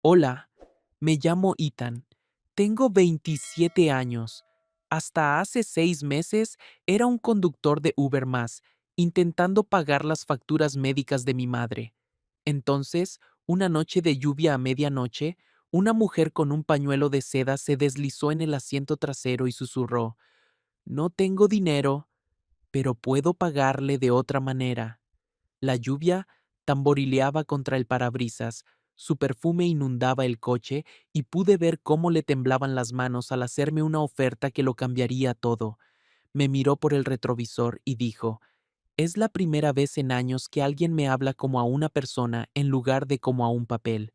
Hola, me llamo Ethan. Tengo 27 años. Hasta hace 6 meses era un conductor de Uber más, intentando pagar las facturas médicas de mi madre. Entonces, una noche de lluvia a medianoche, una mujer con un pañuelo de seda se deslizó en el asiento trasero y susurró: "No tengo dinero, pero puedo pagarle de otra manera". La lluvia tamborileaba contra el parabrisas, su perfume inundaba el coche y pude ver cómo le temblaban las manos al hacerme una oferta que lo cambiaría todo. Me miró por el retrovisor y dijo: "Es la primera vez en años que alguien me habla como a una persona en lugar de como a un papel.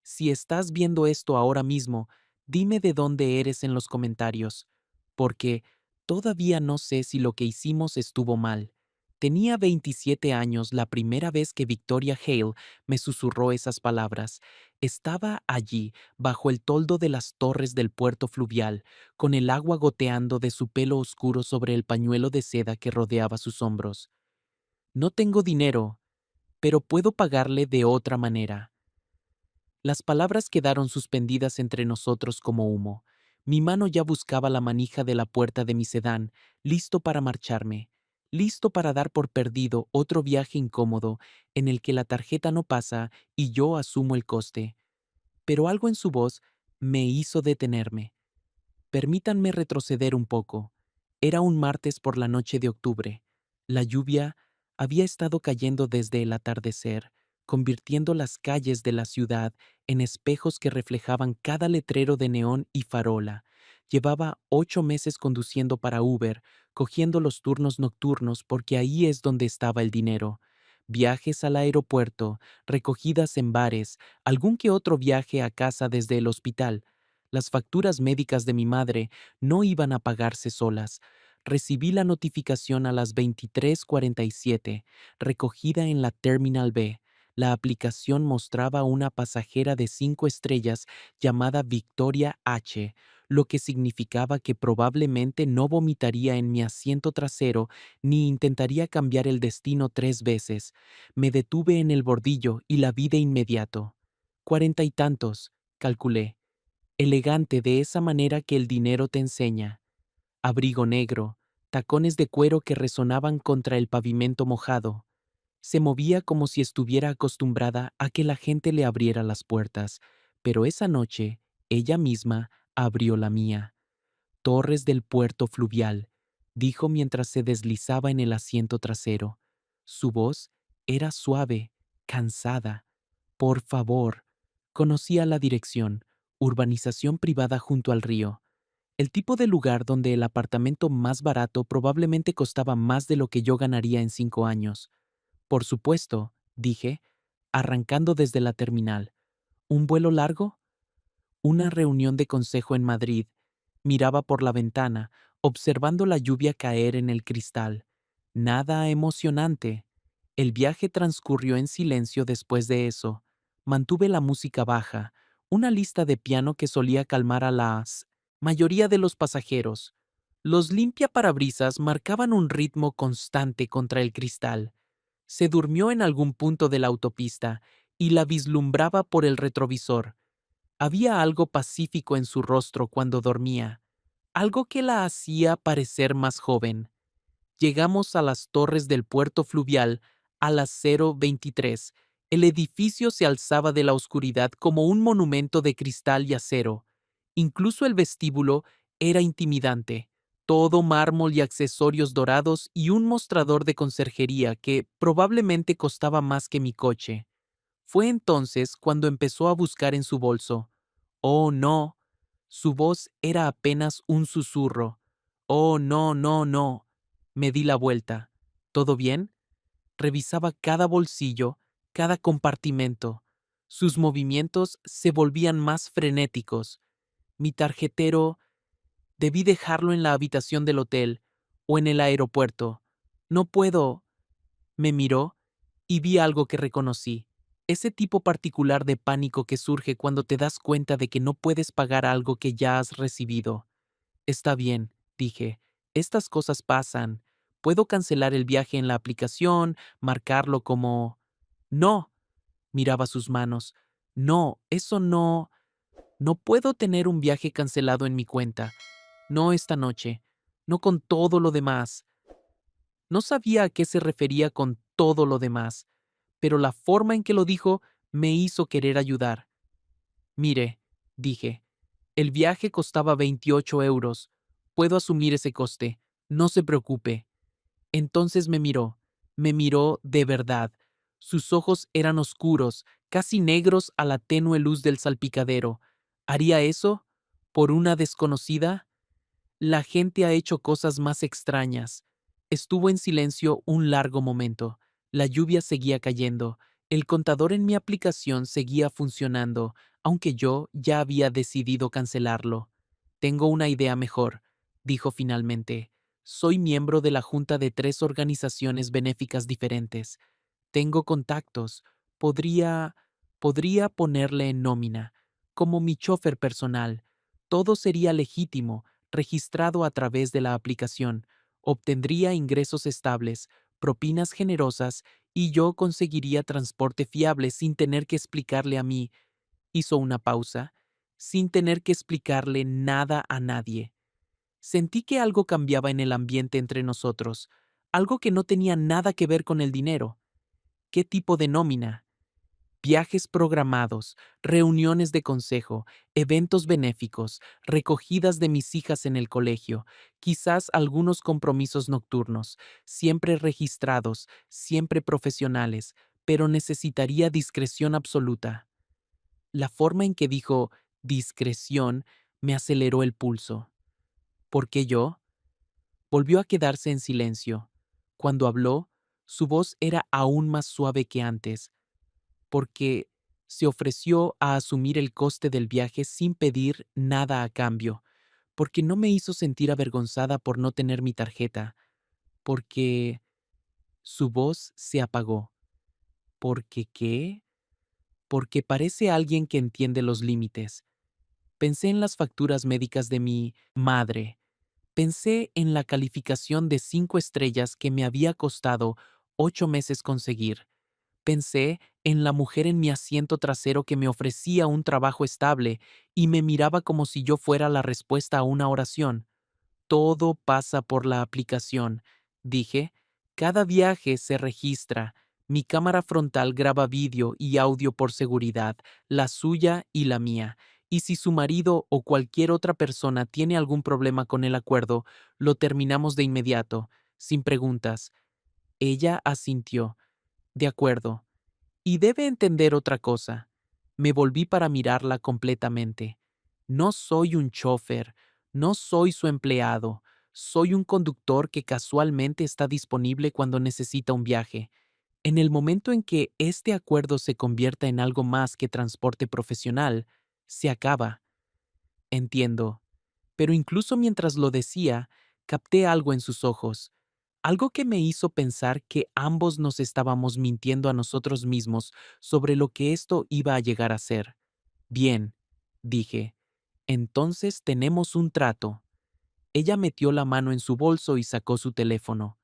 Si estás viendo esto ahora mismo, dime de dónde eres en los comentarios, porque todavía no sé si lo que hicimos estuvo mal". Tenía 27 años la primera vez que Victoria Hale me susurró esas palabras. Estaba allí, bajo el toldo de las torres del puerto fluvial, con el agua goteando de su pelo oscuro sobre el pañuelo de seda que rodeaba sus hombros. "No tengo dinero, pero puedo pagarle de otra manera". Las palabras quedaron suspendidas entre nosotros como humo. Mi mano ya buscaba la manija de la puerta de mi sedán, listo para marcharme, listo para dar por perdido otro viaje incómodo en el que la tarjeta no pasa y yo asumo el coste. Pero algo en su voz me hizo detenerme. Permítanme retroceder un poco. Era un martes por la noche de octubre. La lluvia había estado cayendo desde el atardecer, convirtiendo las calles de la ciudad en espejos que reflejaban cada letrero de neón y farola. Llevaba 8 meses conduciendo para Uber, cogiendo los turnos nocturnos porque ahí es donde estaba el dinero. Viajes al aeropuerto, recogidas en bares, algún que otro viaje a casa desde el hospital. Las facturas médicas de mi madre no iban a pagarse solas. Recibí la notificación a las 23:47, recogida en la Terminal B. La aplicación mostraba una pasajera de 5 estrellas llamada Victoria H., lo que significaba que probablemente no vomitaría en mi asiento trasero ni intentaría cambiar el destino 3 veces. Me detuve en el bordillo y la vi de inmediato. 40 y tantos, calculé. Elegante de esa manera que el dinero te enseña. Abrigo negro, tacones de cuero que resonaban contra el pavimento mojado. Se movía como si estuviera acostumbrada a que la gente le abriera las puertas, pero esa noche ella misma abrió la mía. "Torres del puerto fluvial", dijo mientras se deslizaba en el asiento trasero. Su voz era suave, cansada. "Por favor". Conocía la dirección: urbanización privada junto al río. El tipo de lugar donde el apartamento más barato probablemente costaba más de lo que yo ganaría en 5 años. "Por supuesto", dije, arrancando desde la terminal. "¿Un vuelo largo?". Una reunión de consejo en Madrid. Miraba por la ventana, observando la lluvia caer en el cristal. Nada emocionante. El viaje transcurrió en silencio después de eso. Mantuve la música baja, una lista de piano que solía calmar a la mayoría de los pasajeros. Los limpiaparabrisas marcaban un ritmo constante contra el cristal. Se durmió en algún punto de la autopista y la vislumbraba por el retrovisor. Había algo pacífico en su rostro cuando dormía, algo que la hacía parecer más joven. Llegamos a las torres del puerto fluvial a las 0:23. El edificio se alzaba de la oscuridad como un monumento de cristal y acero. Incluso el vestíbulo era intimidante. Todo mármol y accesorios dorados y un mostrador de conserjería que probablemente costaba más que mi coche. Fue entonces cuando empezó a buscar en su bolso. Oh, no. Su voz era apenas un susurro. Oh, no, no, no. Me di la vuelta. ¿Todo bien? Revisaba cada bolsillo, cada compartimento. Sus movimientos se volvían más frenéticos. Mi tarjetero, debí dejarlo en la habitación del hotel o en el aeropuerto. No puedo. Me miró y vi algo que reconocí. Ese tipo particular de pánico que surge cuando te das cuenta de que no puedes pagar algo que ya has recibido. "Está bien", dije. "Estas cosas pasan. Puedo cancelar el viaje en la aplicación, marcarlo como". "No". Miraba sus manos. No, eso no. No puedo tener un viaje cancelado en mi cuenta. No esta noche. No con todo lo demás. No sabía a qué se refería con todo lo demás, pero la forma en que lo dijo me hizo querer ayudar. Mire, dije, el viaje costaba 28 euros. Puedo asumir ese coste. No se preocupe. Entonces me miró de verdad. Sus ojos eran oscuros, casi negros a la tenue luz del salpicadero. ¿Haría eso? ¿Por una desconocida? La gente ha hecho cosas más extrañas. Estuvo en silencio un largo momento. La lluvia seguía cayendo. El contador en mi aplicación seguía funcionando, aunque yo ya había decidido cancelarlo. Tengo una idea mejor, dijo finalmente. Soy miembro de la junta de 3 organizaciones benéficas diferentes. Tengo contactos. Podría... podría ponerle en nómina, como mi chofer personal. Todo sería legítimo, registrado a través de la aplicación. Obtendría ingresos estables, propinas generosas y yo conseguiría transporte fiable sin tener que explicarle a mí. Hizo una pausa, sin tener que explicarle nada a nadie. Sentí que algo cambiaba en el ambiente entre nosotros, algo que no tenía nada que ver con el dinero. ¿Qué tipo de nómina? Viajes programados, reuniones de consejo, eventos benéficos, recogidas de mis hijas en el colegio, quizás algunos compromisos nocturnos, siempre registrados, siempre profesionales, pero necesitaría discreción absoluta. La forma en que dijo discreción me aceleró el pulso. ¿Por qué yo? Volvió a quedarse en silencio. Cuando habló, su voz era aún más suave que antes, porque se ofreció a asumir el coste del viaje sin pedir nada a cambio, porque no me hizo sentir avergonzada por no tener mi tarjeta, porque su voz se apagó. ¿Porque qué? Porque parece alguien que entiende los límites. Pensé en las facturas médicas de mi madre. Pensé en la calificación de 5 estrellas que me había costado 8 meses conseguir. Pensé en la mujer en mi asiento trasero que me ofrecía un trabajo estable y me miraba como si yo fuera la respuesta a una oración. Todo pasa por la aplicación, dije. Cada viaje se registra. Mi cámara frontal graba vídeo y audio por seguridad, la suya y la mía. Y si su marido o cualquier otra persona tiene algún problema con el acuerdo, lo terminamos de inmediato, sin preguntas. Ella asintió. De acuerdo. Y debe entender otra cosa. Me volví para mirarla completamente. No soy un chofer, no soy su empleado, soy un conductor que casualmente está disponible cuando necesita un viaje. En el momento en que este acuerdo se convierta en algo más que transporte profesional, se acaba. Entiendo. Pero incluso mientras lo decía, capté algo en sus ojos, algo que me hizo pensar que ambos nos estábamos mintiendo a nosotros mismos sobre lo que esto iba a llegar a ser. Bien, dije, entonces tenemos un trato. Ella metió la mano en su bolso y sacó su teléfono.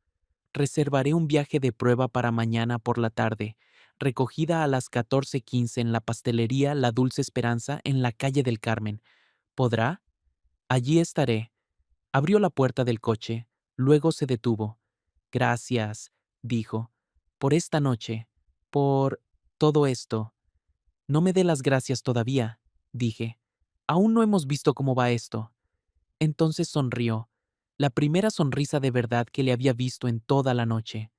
Reservaré un viaje de prueba para mañana por la tarde, recogida a las 14:15 en la pastelería La Dulce Esperanza en la calle del Carmen. ¿Podrá? Allí estaré. Abrió la puerta del coche, luego se detuvo. Gracias, dijo, por esta noche, por todo esto. No me dé las gracias todavía, dije. Aún no hemos visto cómo va esto. Entonces sonrió, la primera sonrisa de verdad que le había visto en toda la noche.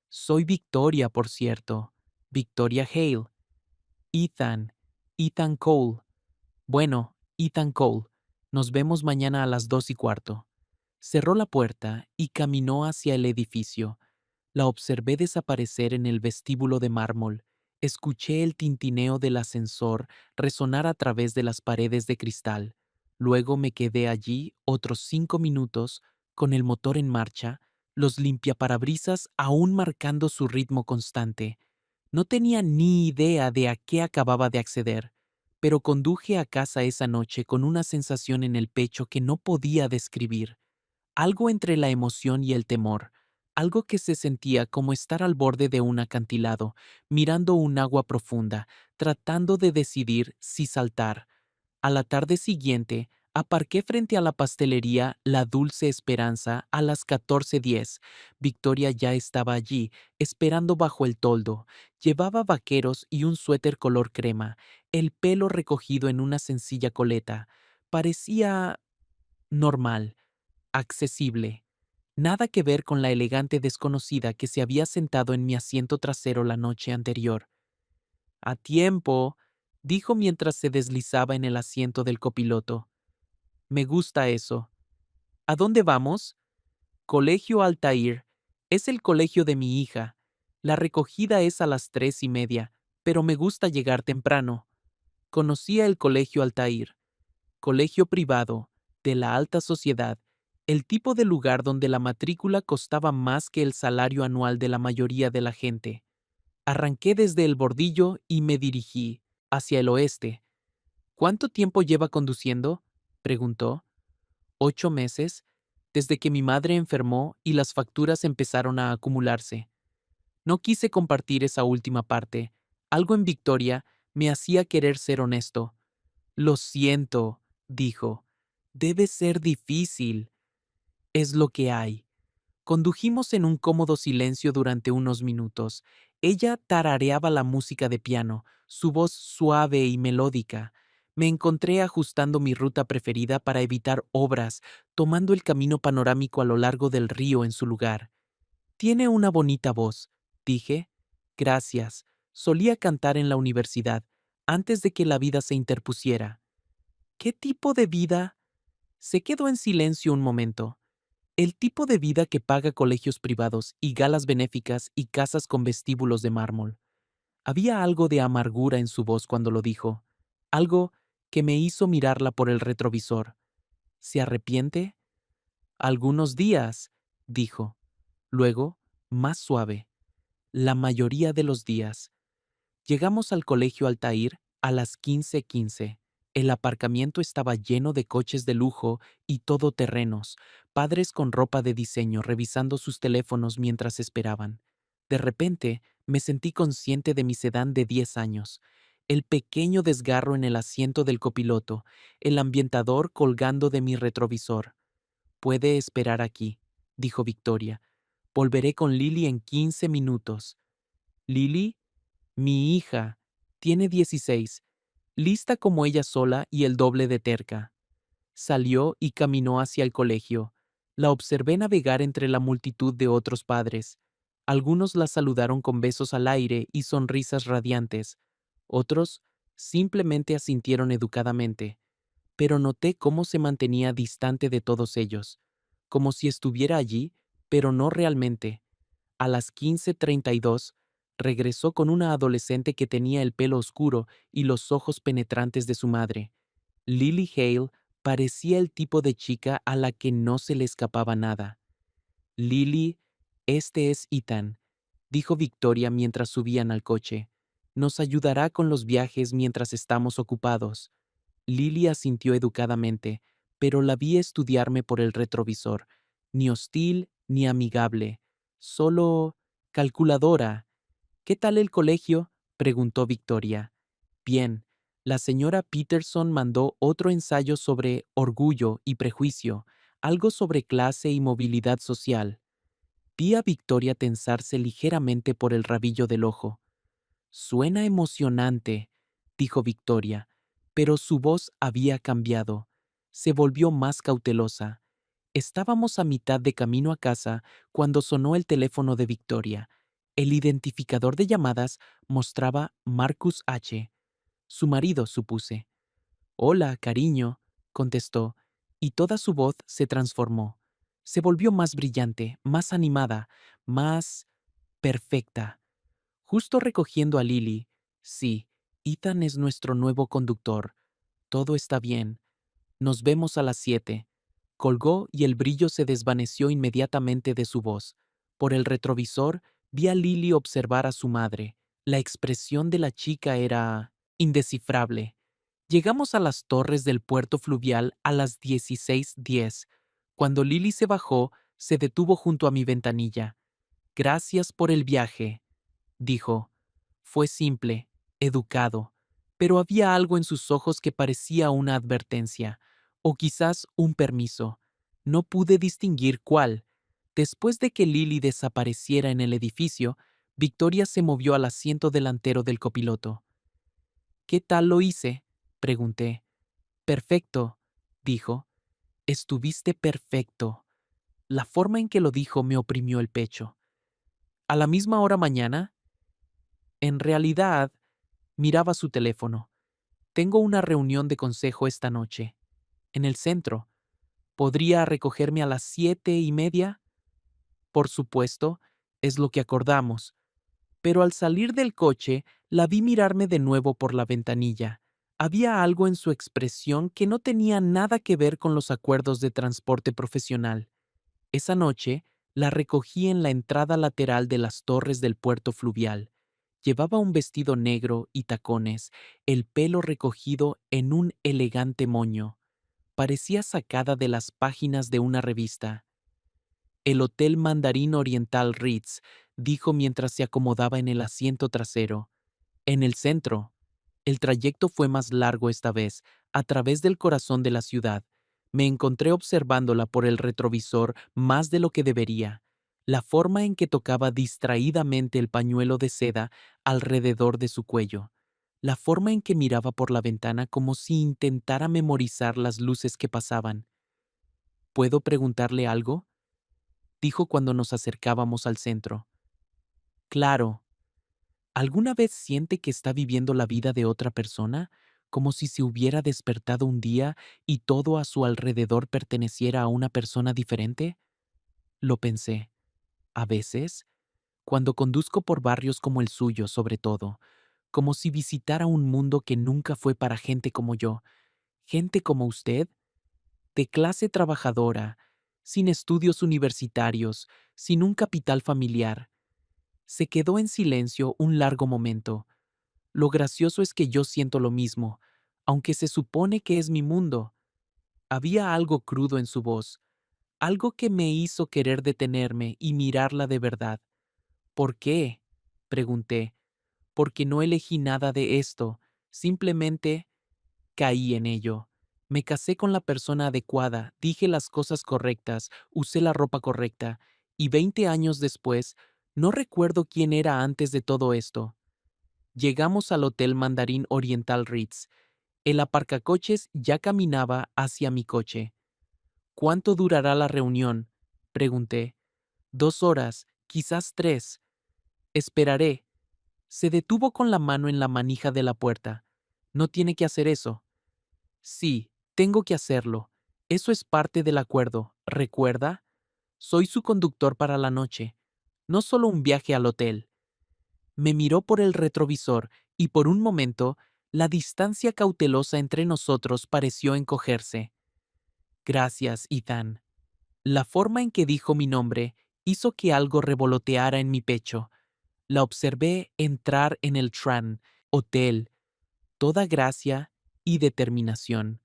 Soy Victoria, por cierto. Victoria Hale. Ethan. Ethan Cole. Bueno, Ethan Cole. Nos vemos mañana a las 2:15. Cerró la puerta y caminó hacia el edificio. La observé desaparecer en el vestíbulo de mármol. Escuché el tintineo del ascensor resonar a través de las paredes de cristal. Luego me quedé allí otros 5 minutos, con el motor en marcha, los limpiaparabrisas aún marcando su ritmo constante. No tenía ni idea de a qué acababa de acceder, pero conduje a casa esa noche con una sensación en el pecho que no podía describir. Algo entre la emoción y el temor, algo que se sentía como estar al borde de un acantilado, mirando un agua profunda, tratando de decidir si saltar. A la tarde siguiente, aparqué frente a la pastelería La Dulce Esperanza a las 14:10. Victoria ya estaba allí, esperando bajo el toldo. Llevaba vaqueros y un suéter color crema, el pelo recogido en una sencilla coleta. Parecía normal, accesible. Nada que ver con la elegante desconocida que se había sentado en mi asiento trasero la noche anterior. A tiempo, dijo mientras se deslizaba en el asiento del copiloto. Me gusta eso. ¿A dónde vamos? Colegio Altair. Es el colegio de mi hija. La recogida es a las 3:30, pero me gusta llegar temprano. Conocía el colegio Altair, colegio privado, de la alta sociedad, el tipo de lugar donde la matrícula costaba más que el salario anual de la mayoría de la gente. Arranqué desde el bordillo y me dirigí hacia el oeste. ¿Cuánto tiempo lleva conduciendo? Preguntó. 8 meses, desde que mi madre enfermó y las facturas empezaron a acumularse. No quise compartir esa última parte. Algo en Victoria me hacía querer ser honesto. Lo siento, dijo. Debe ser difícil. Es lo que hay. Condujimos en un cómodo silencio durante unos minutos. Ella tarareaba la música de piano, su voz suave y melódica. Me encontré ajustando mi ruta preferida para evitar obras, tomando el camino panorámico a lo largo del río en su lugar. Tiene una bonita voz, dije. Gracias. Solía cantar en la universidad, antes de que la vida se interpusiera. ¿Qué tipo de vida? Se quedó en silencio un momento. El tipo de vida que paga colegios privados y galas benéficas y casas con vestíbulos de mármol. Había algo de amargura en su voz cuando lo dijo, algo que me hizo mirarla por el retrovisor. ¿Se arrepiente? Algunos días, dijo. Luego, más suave, la mayoría de los días. Llegamos al colegio Altair a las 15:15. El aparcamiento estaba lleno de coches de lujo y todoterrenos, padres con ropa de diseño revisando sus teléfonos mientras esperaban. De repente, me sentí consciente de mi sedán de 10 años, el pequeño desgarro en el asiento del copiloto, el ambientador colgando de mi retrovisor. Puede esperar aquí, dijo Victoria. Volveré con Lily en 15 minutos. ¿Lily? Mi hija. Tiene 16, lista como ella sola y el doble de terca. Salió y caminó hacia el colegio. La observé navegar entre la multitud de otros padres. Algunos la saludaron con besos al aire y sonrisas radiantes. Otros simplemente asintieron educadamente. Pero noté cómo se mantenía distante de todos ellos, como si estuviera allí, pero no realmente. A las 15:32, regresó con una adolescente que tenía el pelo oscuro y los ojos penetrantes de su madre. Lily Hale parecía el tipo de chica a la que no se le escapaba nada. Lily, este es Ethan, dijo Victoria mientras subían al coche. Nos ayudará con los viajes mientras estamos ocupados. Lily asintió educadamente, pero la vi estudiarme por el retrovisor, ni hostil ni amigable, solo calculadora. ¿Qué tal el colegio? Preguntó Victoria. Bien, la señora Peterson mandó otro ensayo sobre orgullo y prejuicio, algo sobre clase y movilidad social. Vi a Victoria tensarse ligeramente por el rabillo del ojo. Suena emocionante, dijo Victoria, pero su voz había cambiado. Se volvió más cautelosa. Estábamos a mitad de camino a casa cuando sonó el teléfono de Victoria. El identificador de llamadas mostraba Marcus H. Su marido, supuse. Hola, cariño, contestó, y toda su voz se transformó. Se volvió más brillante, más animada, más perfecta. Justo recogiendo a Lily. Sí, Ethan es nuestro nuevo conductor. Todo está bien. Nos vemos a las 7. Colgó y el brillo se desvaneció inmediatamente de su voz. Por el retrovisor vi a Lily observar a su madre. La expresión de la chica era indescifrable. Llegamos a las torres del puerto fluvial a las 16:10. Cuando Lily se bajó, se detuvo junto a mi ventanilla. Gracias por el viaje, dijo. Fue simple, educado, pero había algo en sus ojos que parecía una advertencia, o quizás un permiso. No pude distinguir cuál. Después de que Lily desapareciera en el edificio, Victoria se movió al asiento delantero del copiloto. ¿Qué tal lo hice? Pregunté. Perfecto, dijo. Estuviste perfecto. La forma en que lo dijo me oprimió el pecho. ¿A la misma hora mañana? En realidad, miraba su teléfono. Tengo una reunión de consejo esta noche. En el centro. ¿Podría recogerme a las 7:30? Por supuesto, es lo que acordamos. Pero al salir del coche, la vi mirarme de nuevo por la ventanilla. Había algo en su expresión que no tenía nada que ver con los acuerdos de transporte profesional. Esa noche, la recogí en la entrada lateral de las torres del puerto fluvial. Llevaba un vestido negro y tacones, el pelo recogido en un elegante moño. Parecía sacada de las páginas de una revista. El Hotel Mandarín Oriental Ritz, dijo mientras se acomodaba en el asiento trasero. En el centro. El trayecto fue más largo esta vez, a través del corazón de la ciudad. Me encontré observándola por el retrovisor más de lo que debería. La forma en que tocaba distraídamente el pañuelo de seda alrededor de su cuello. La forma en que miraba por la ventana como si intentara memorizar las luces que pasaban. ¿Puedo preguntarle algo? Dijo cuando nos acercábamos al centro. Claro. ¿Alguna vez siente que está viviendo la vida de otra persona, como si se hubiera despertado un día y todo a su alrededor perteneciera a una persona diferente? Lo pensé. A veces, cuando conduzco por barrios como el suyo, sobre todo, como si visitara un mundo que nunca fue para gente como yo, gente como usted, de clase trabajadora, sin estudios universitarios, sin un capital familiar. Se quedó en silencio un largo momento. Lo gracioso es que yo siento lo mismo, aunque se supone que es mi mundo. Había algo crudo en su voz, algo que me hizo querer detenerme y mirarla de verdad. ¿Por qué? Pregunté. Porque no elegí nada de esto, simplemente caí en ello. Me casé con la persona adecuada, dije las cosas correctas, usé la ropa correcta, y 20 años después, no recuerdo quién era antes de todo esto. Llegamos al Hotel Mandarín Oriental Ritz. El aparcacoches ya caminaba hacia mi coche. ¿Cuánto durará la reunión? Pregunté. 2 horas, quizás 3. Esperaré. Se detuvo con la mano en la manija de la puerta. No tiene que hacer eso. Sí, tengo que hacerlo. Eso es parte del acuerdo, ¿recuerda? Soy su conductor para la noche. No solo un viaje al hotel. Me miró por el retrovisor y por un momento la distancia cautelosa entre nosotros pareció encogerse. Gracias, Ethan. La forma en que dijo mi nombre hizo que algo revoloteara en mi pecho. La observé entrar en el Tran, hotel, toda gracia y determinación.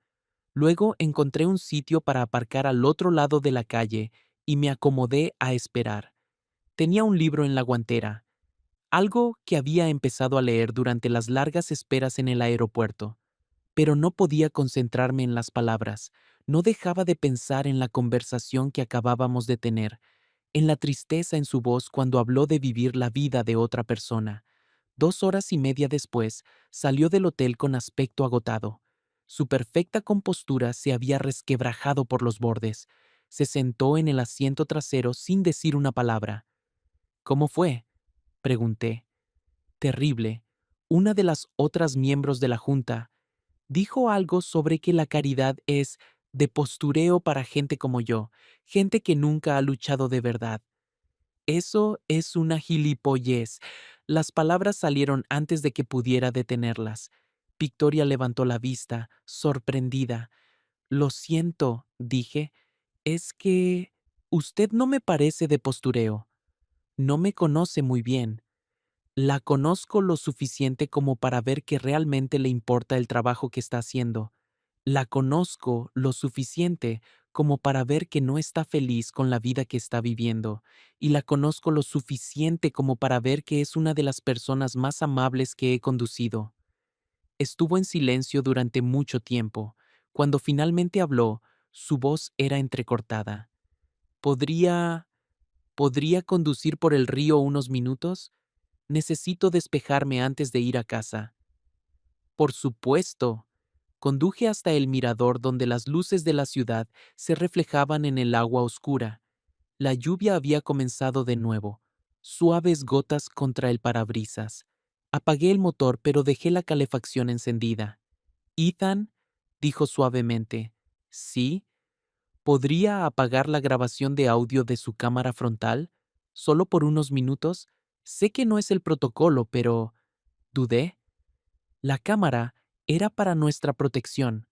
Luego encontré un sitio para aparcar al otro lado de la calle y me acomodé a esperar. Tenía un libro en la guantera, algo que había empezado a leer durante las largas esperas en el aeropuerto. Pero no podía concentrarme en las palabras, no dejaba de pensar en la conversación que acabábamos de tener, en la tristeza en su voz cuando habló de vivir la vida de otra persona. 2 horas y media después, salió del hotel con aspecto agotado. Su perfecta compostura se había resquebrajado por los bordes. Se sentó en el asiento trasero sin decir una palabra. ¿Cómo fue? Pregunté. Terrible. Una de las otras miembros de la junta dijo algo sobre que la caridad es de postureo para gente como yo, gente que nunca ha luchado de verdad. Eso es una gilipollez. Las palabras salieron antes de que pudiera detenerlas. Victoria levantó la vista, sorprendida. Lo siento, dije, es que usted no me parece de postureo. No me conoce muy bien. La conozco lo suficiente como para ver que realmente le importa el trabajo que está haciendo. La conozco lo suficiente como para ver que no está feliz con la vida que está viviendo, y la conozco lo suficiente como para ver que es una de las personas más amables que he conducido. Estuvo en silencio durante mucho tiempo. Cuando finalmente habló, su voz era entrecortada. ¿Podría... ¿Podría conducir por el río unos minutos? Necesito despejarme antes de ir a casa. Por supuesto. Conduje hasta el mirador donde las luces de la ciudad se reflejaban en el agua oscura. La lluvia había comenzado de nuevo, suaves gotas contra el parabrisas. Apagué el motor, pero dejé la calefacción encendida. Ethan, dijo suavemente, ¿sí? ¿Podría apagar la grabación de audio de su cámara frontal? ¿Solo por unos minutos? Sé que no es el protocolo, pero... dudé. La cámara era para nuestra protección,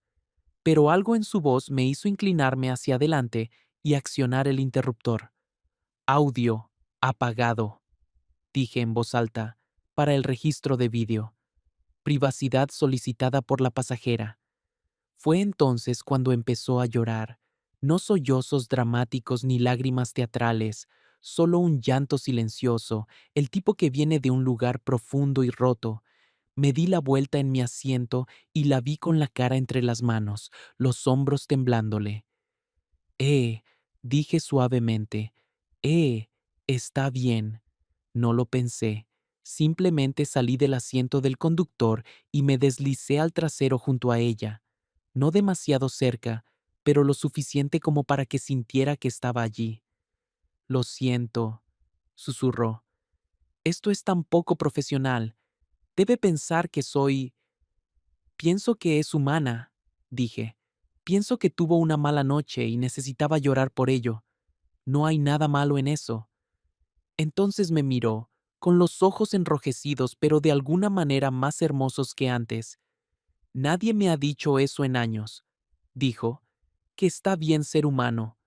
pero algo en su voz me hizo inclinarme hacia adelante y accionar el interruptor. Audio apagado, dije en voz alta, para el registro de vídeo. Privacidad solicitada por la pasajera. Fue entonces cuando empezó a llorar. No sollozos dramáticos ni lágrimas teatrales, solo un llanto silencioso, el tipo que viene de un lugar profundo y roto. Me di la vuelta en mi asiento y la vi con la cara entre las manos, los hombros temblándole. Eh, dije suavemente. Está bien. No lo pensé. Simplemente salí del asiento del conductor y me deslicé al trasero junto a ella. No demasiado cerca, pero lo suficiente como para que sintiera que estaba allí. Lo siento, susurró. Esto es tan poco profesional. Debe pensar que soy... Pienso que es humana, dije. Pienso que tuvo una mala noche y necesitaba llorar por ello. No hay nada malo en eso. Entonces me miró, con los ojos enrojecidos pero de alguna manera más hermosos que antes. Nadie me ha dicho eso en años, dijo, que está bien ser humano.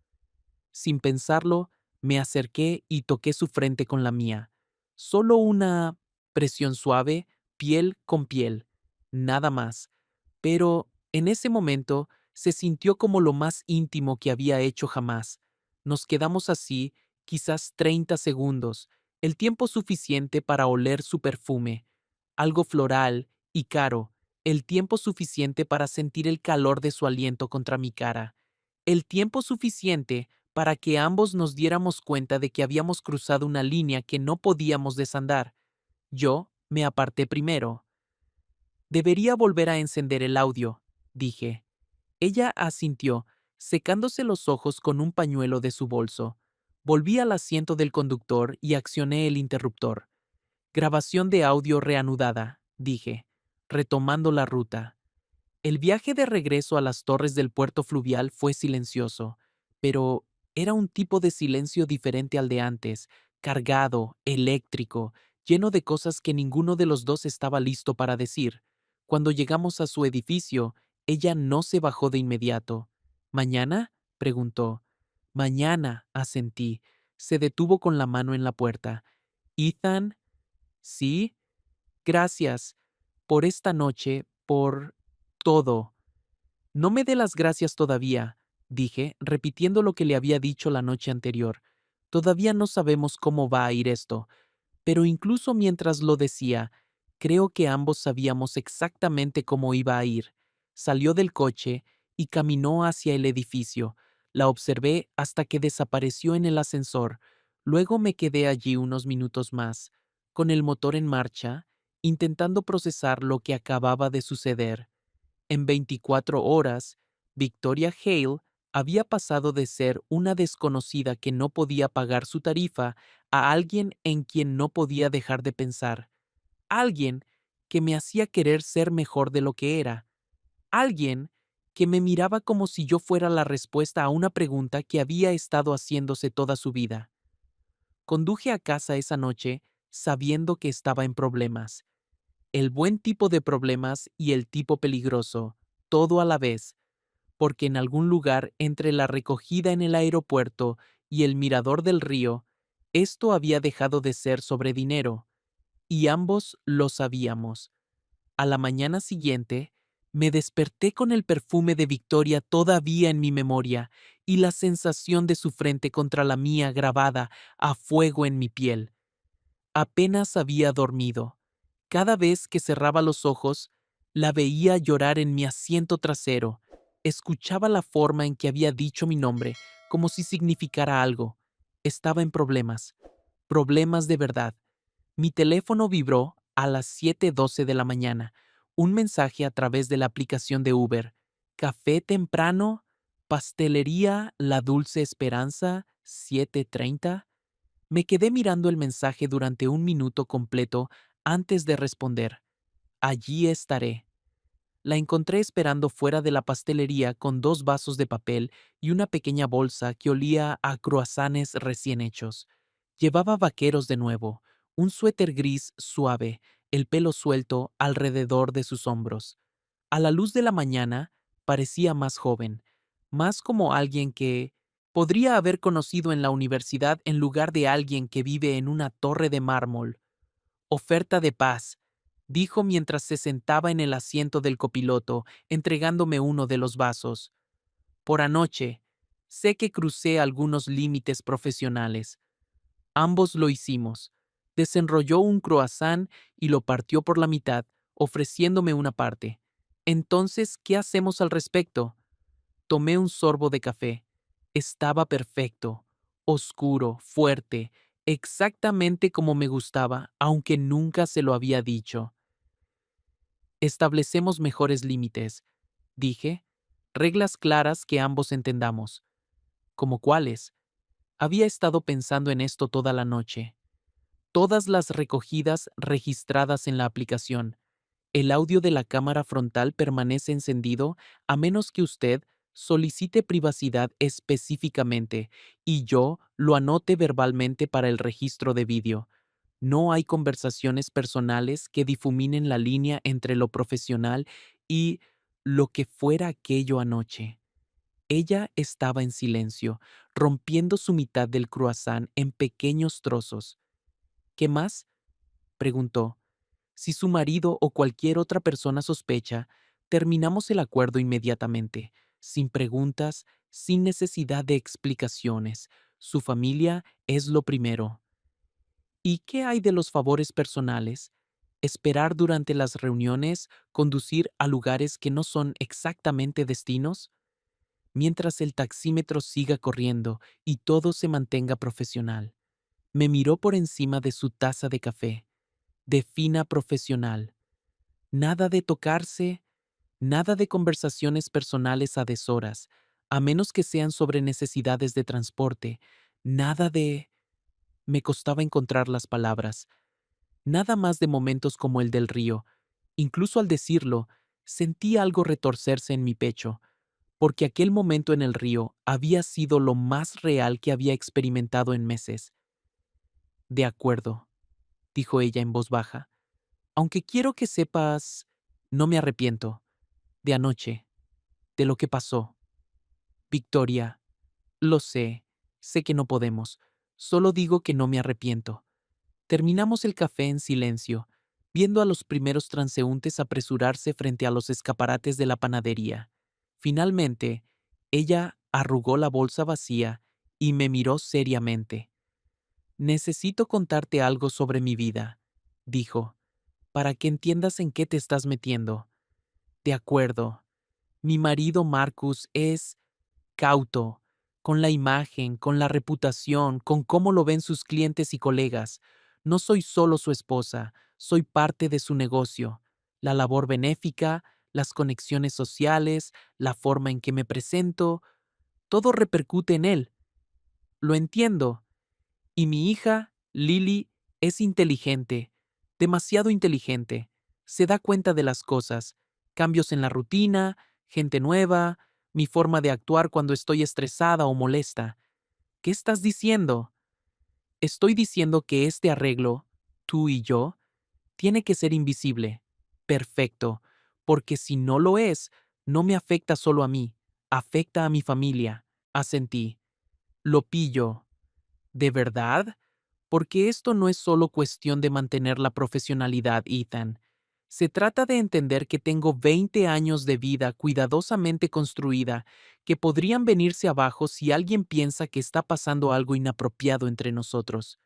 Sin pensarlo, me acerqué y toqué su frente con la mía. Solo una presión suave, piel con piel, nada más. Pero, en ese momento, se sintió como lo más íntimo que había hecho jamás. Nos quedamos así, quizás 30 segundos, el tiempo suficiente para oler su perfume, algo floral y caro, el tiempo suficiente para sentir el calor de su aliento contra mi cara, el tiempo suficiente para que ambos nos diéramos cuenta de que habíamos cruzado una línea que no podíamos desandar. Yo me aparté primero. Debería volver a encender el audio, dije. Ella asintió, secándose los ojos con un pañuelo de su bolso. Volví al asiento del conductor y accioné el interruptor. Grabación de audio reanudada, dije, retomando la ruta. El viaje de regreso a las torres del puerto fluvial fue silencioso, pero era un tipo de silencio diferente al de antes, cargado, eléctrico, lleno de cosas que ninguno de los dos estaba listo para decir. Cuando llegamos a su edificio, ella no se bajó de inmediato. ¿Mañana? Preguntó. Mañana, asentí. Se detuvo con la mano en la puerta. Ethan, ¿sí? Gracias por esta noche, por todo. No me dé las gracias todavía, dije, repitiendo lo que le había dicho la noche anterior. Todavía no sabemos cómo va a ir esto, pero incluso mientras lo decía, creo que ambos sabíamos exactamente cómo iba a ir. Salió del coche y caminó hacia el edificio. La observé hasta que desapareció en el ascensor. Luego me quedé allí unos minutos más, con el motor en marcha, intentando procesar lo que acababa de suceder. En 24 horas, Victoria Hale había pasado de ser una desconocida que no podía pagar su tarifa a alguien en quien no podía dejar de pensar, alguien que me hacía querer ser mejor de lo que era, alguien que me miraba como si yo fuera la respuesta a una pregunta que había estado haciéndose toda su vida. Conduje a casa esa noche sabiendo que estaba en problemas, el buen tipo de problemas y el tipo peligroso, todo a la vez, porque en algún lugar entre la recogida en el aeropuerto y el mirador del río, esto había dejado de ser sobre dinero, y ambos lo sabíamos. A la mañana siguiente, me desperté con el perfume de Victoria todavía en mi memoria, y la sensación de su frente contra la mía grabada a fuego en mi piel. Apenas había dormido. Cada vez que cerraba los ojos, la veía llorar en mi asiento trasero. Escuchaba la forma en que había dicho mi nombre, como si significara algo. Estaba en problemas. Problemas de verdad. Mi teléfono vibró a las 7:12 de la mañana. Un mensaje a través de la aplicación de Uber. Café temprano, pastelería La Dulce Esperanza, 7:30. Me quedé mirando el mensaje durante un minuto completo antes de responder. Allí estaré. La encontré esperando fuera de la pastelería con 2 vasos de papel y una pequeña bolsa que olía a croissants recién hechos. Llevaba vaqueros de nuevo, un suéter gris suave, el pelo suelto alrededor de sus hombros. A la luz de la mañana, parecía más joven, más como alguien que podría haber conocido en la universidad en lugar de alguien que vive en una torre de mármol. Oferta de paz, dijo mientras se sentaba en el asiento del copiloto, entregándome uno de los vasos. Por anoche, sé que crucé algunos límites profesionales. Ambos lo hicimos. Desenrolló un croissant y lo partió por la mitad, ofreciéndome una parte. Entonces, ¿qué hacemos al respecto? Tomé un sorbo de café. Estaba perfecto, oscuro, fuerte, exactamente como me gustaba, aunque nunca se lo había dicho. Establecemos mejores límites, dije, reglas claras que ambos entendamos. ¿Como cuáles? Había estado pensando en esto toda la noche. Todas las recogidas registradas en la aplicación. El audio de la cámara frontal permanece encendido a menos que usted solicite privacidad específicamente y yo lo anote verbalmente para el registro de vídeo. No hay conversaciones personales que difuminen la línea entre lo profesional y lo que fuera aquello anoche. Ella estaba en silencio, rompiendo su mitad del croissant en pequeños trozos. ¿Qué más? Preguntó. Si su marido o cualquier otra persona sospecha, terminamos el acuerdo inmediatamente, sin preguntas, sin necesidad de explicaciones. Su familia es lo primero. ¿Y qué hay de los favores personales? ¿Esperar durante las reuniones, conducir a lugares que no son exactamente destinos? Mientras el taxímetro siga corriendo y todo se mantenga profesional. Me miró por encima de su taza de café, de fina profesional. Nada de tocarse, nada de conversaciones personales a deshoras, a menos que sean sobre necesidades de transporte, nada de... Me costaba encontrar las palabras, nada más de momentos como el del río. Incluso al decirlo, sentí algo retorcerse en mi pecho, porque aquel momento en el río había sido lo más real que había experimentado en meses. De acuerdo, dijo ella en voz baja, aunque quiero que sepas, no me arrepiento, de anoche, de lo que pasó. Victoria, lo sé que no podemos, solo digo que no me arrepiento. Terminamos el café en silencio, viendo a los primeros transeúntes apresurarse frente a los escaparates de la panadería. Finalmente, ella arrugó la bolsa vacía y me miró seriamente. Necesito contarte algo sobre mi vida, dijo, para que entiendas en qué te estás metiendo. De acuerdo. Mi marido Marcus es cauto, con la imagen, con la reputación, con cómo lo ven sus clientes y colegas. No soy solo su esposa, soy parte de su negocio. La labor benéfica, las conexiones sociales, la forma en que me presento, todo repercute en él. Lo entiendo. Y mi hija, Lily, es inteligente, demasiado inteligente. Se da cuenta de las cosas, cambios en la rutina, gente nueva, mi forma de actuar cuando estoy estresada o molesta. ¿Qué estás diciendo? Estoy diciendo que este arreglo, tú y yo, tiene que ser invisible. Perfecto, porque si no lo es, no me afecta solo a mí, afecta a mi familia. Asentí. Lo pillo. ¿De verdad? Porque esto no es solo cuestión de mantener la profesionalidad, Ethan. Se trata de entender que tengo 20 años de vida cuidadosamente construida, que podrían venirse abajo si alguien piensa que está pasando algo inapropiado entre nosotros.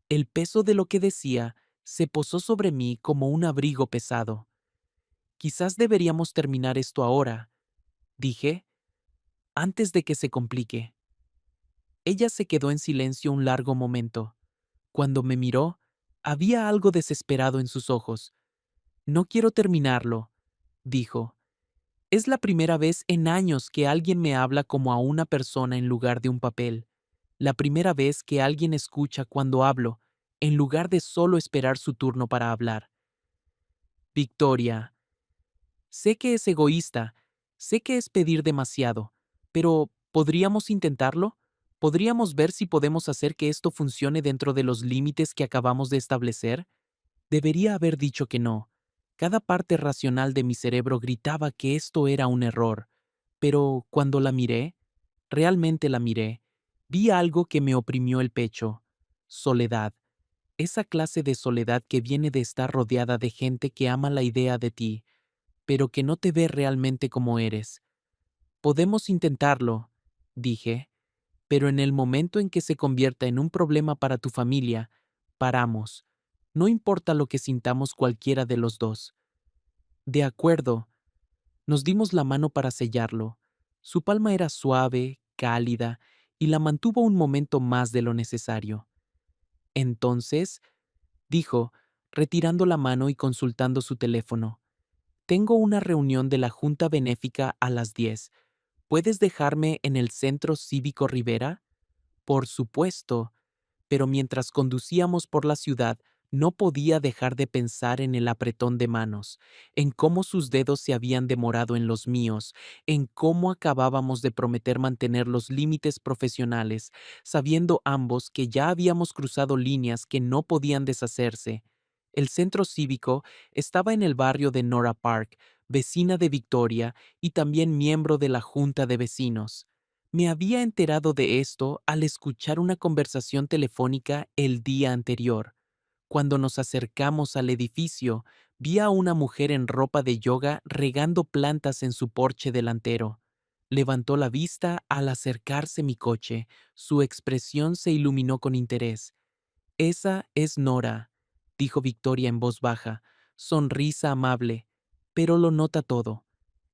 El peso de lo que decía se posó sobre mí como un abrigo pesado. Quizás deberíamos terminar esto ahora, dije, antes de que se complique. Ella se quedó en silencio un largo momento. Cuando me miró, había algo desesperado en sus ojos. No quiero terminarlo, dijo. Es la primera vez en años que alguien me habla como a una persona en lugar de un papel. La primera vez que alguien escucha cuando hablo, en lugar de solo esperar su turno para hablar. Victoria, sé que es egoísta, sé que es pedir demasiado, pero ¿podríamos intentarlo? ¿Podríamos ver si podemos hacer que esto funcione dentro de los límites que acabamos de establecer? Debería haber dicho que no. Cada parte racional de mi cerebro gritaba que esto era un error, pero cuando la miré, realmente la miré, vi algo que me oprimió el pecho. Soledad. Esa clase de soledad que viene de estar rodeada de gente que ama la idea de ti, pero que no te ve realmente como eres. Podemos intentarlo, dije, pero en el momento en que se convierta en un problema para tu familia, paramos. No importa lo que sintamos cualquiera de los dos. De acuerdo, nos dimos la mano para sellarlo. Su palma era suave, cálida, y la mantuvo un momento más de lo necesario. Entonces, dijo, retirando la mano y consultando su teléfono, tengo una reunión de la Junta Benéfica a las 10. ¿Puedes dejarme en el Centro Cívico Rivera? Por supuesto, pero mientras conducíamos por la ciudad, no podía dejar de pensar en el apretón de manos, en cómo sus dedos se habían demorado en los míos, en cómo acabábamos de prometer mantener los límites profesionales, sabiendo ambos que ya habíamos cruzado líneas que no podían deshacerse. El centro cívico estaba en el barrio de Nora Park, vecina de Victoria y también miembro de la Junta de Vecinos. Me había enterado de esto al escuchar una conversación telefónica el día anterior. Cuando nos acercamos al edificio, vi a una mujer en ropa de yoga regando plantas en su porche delantero. Levantó la vista al acercarse mi coche. Su expresión se iluminó con interés. Esa es Nora, dijo Victoria en voz baja, sonrisa amable, pero lo nota todo.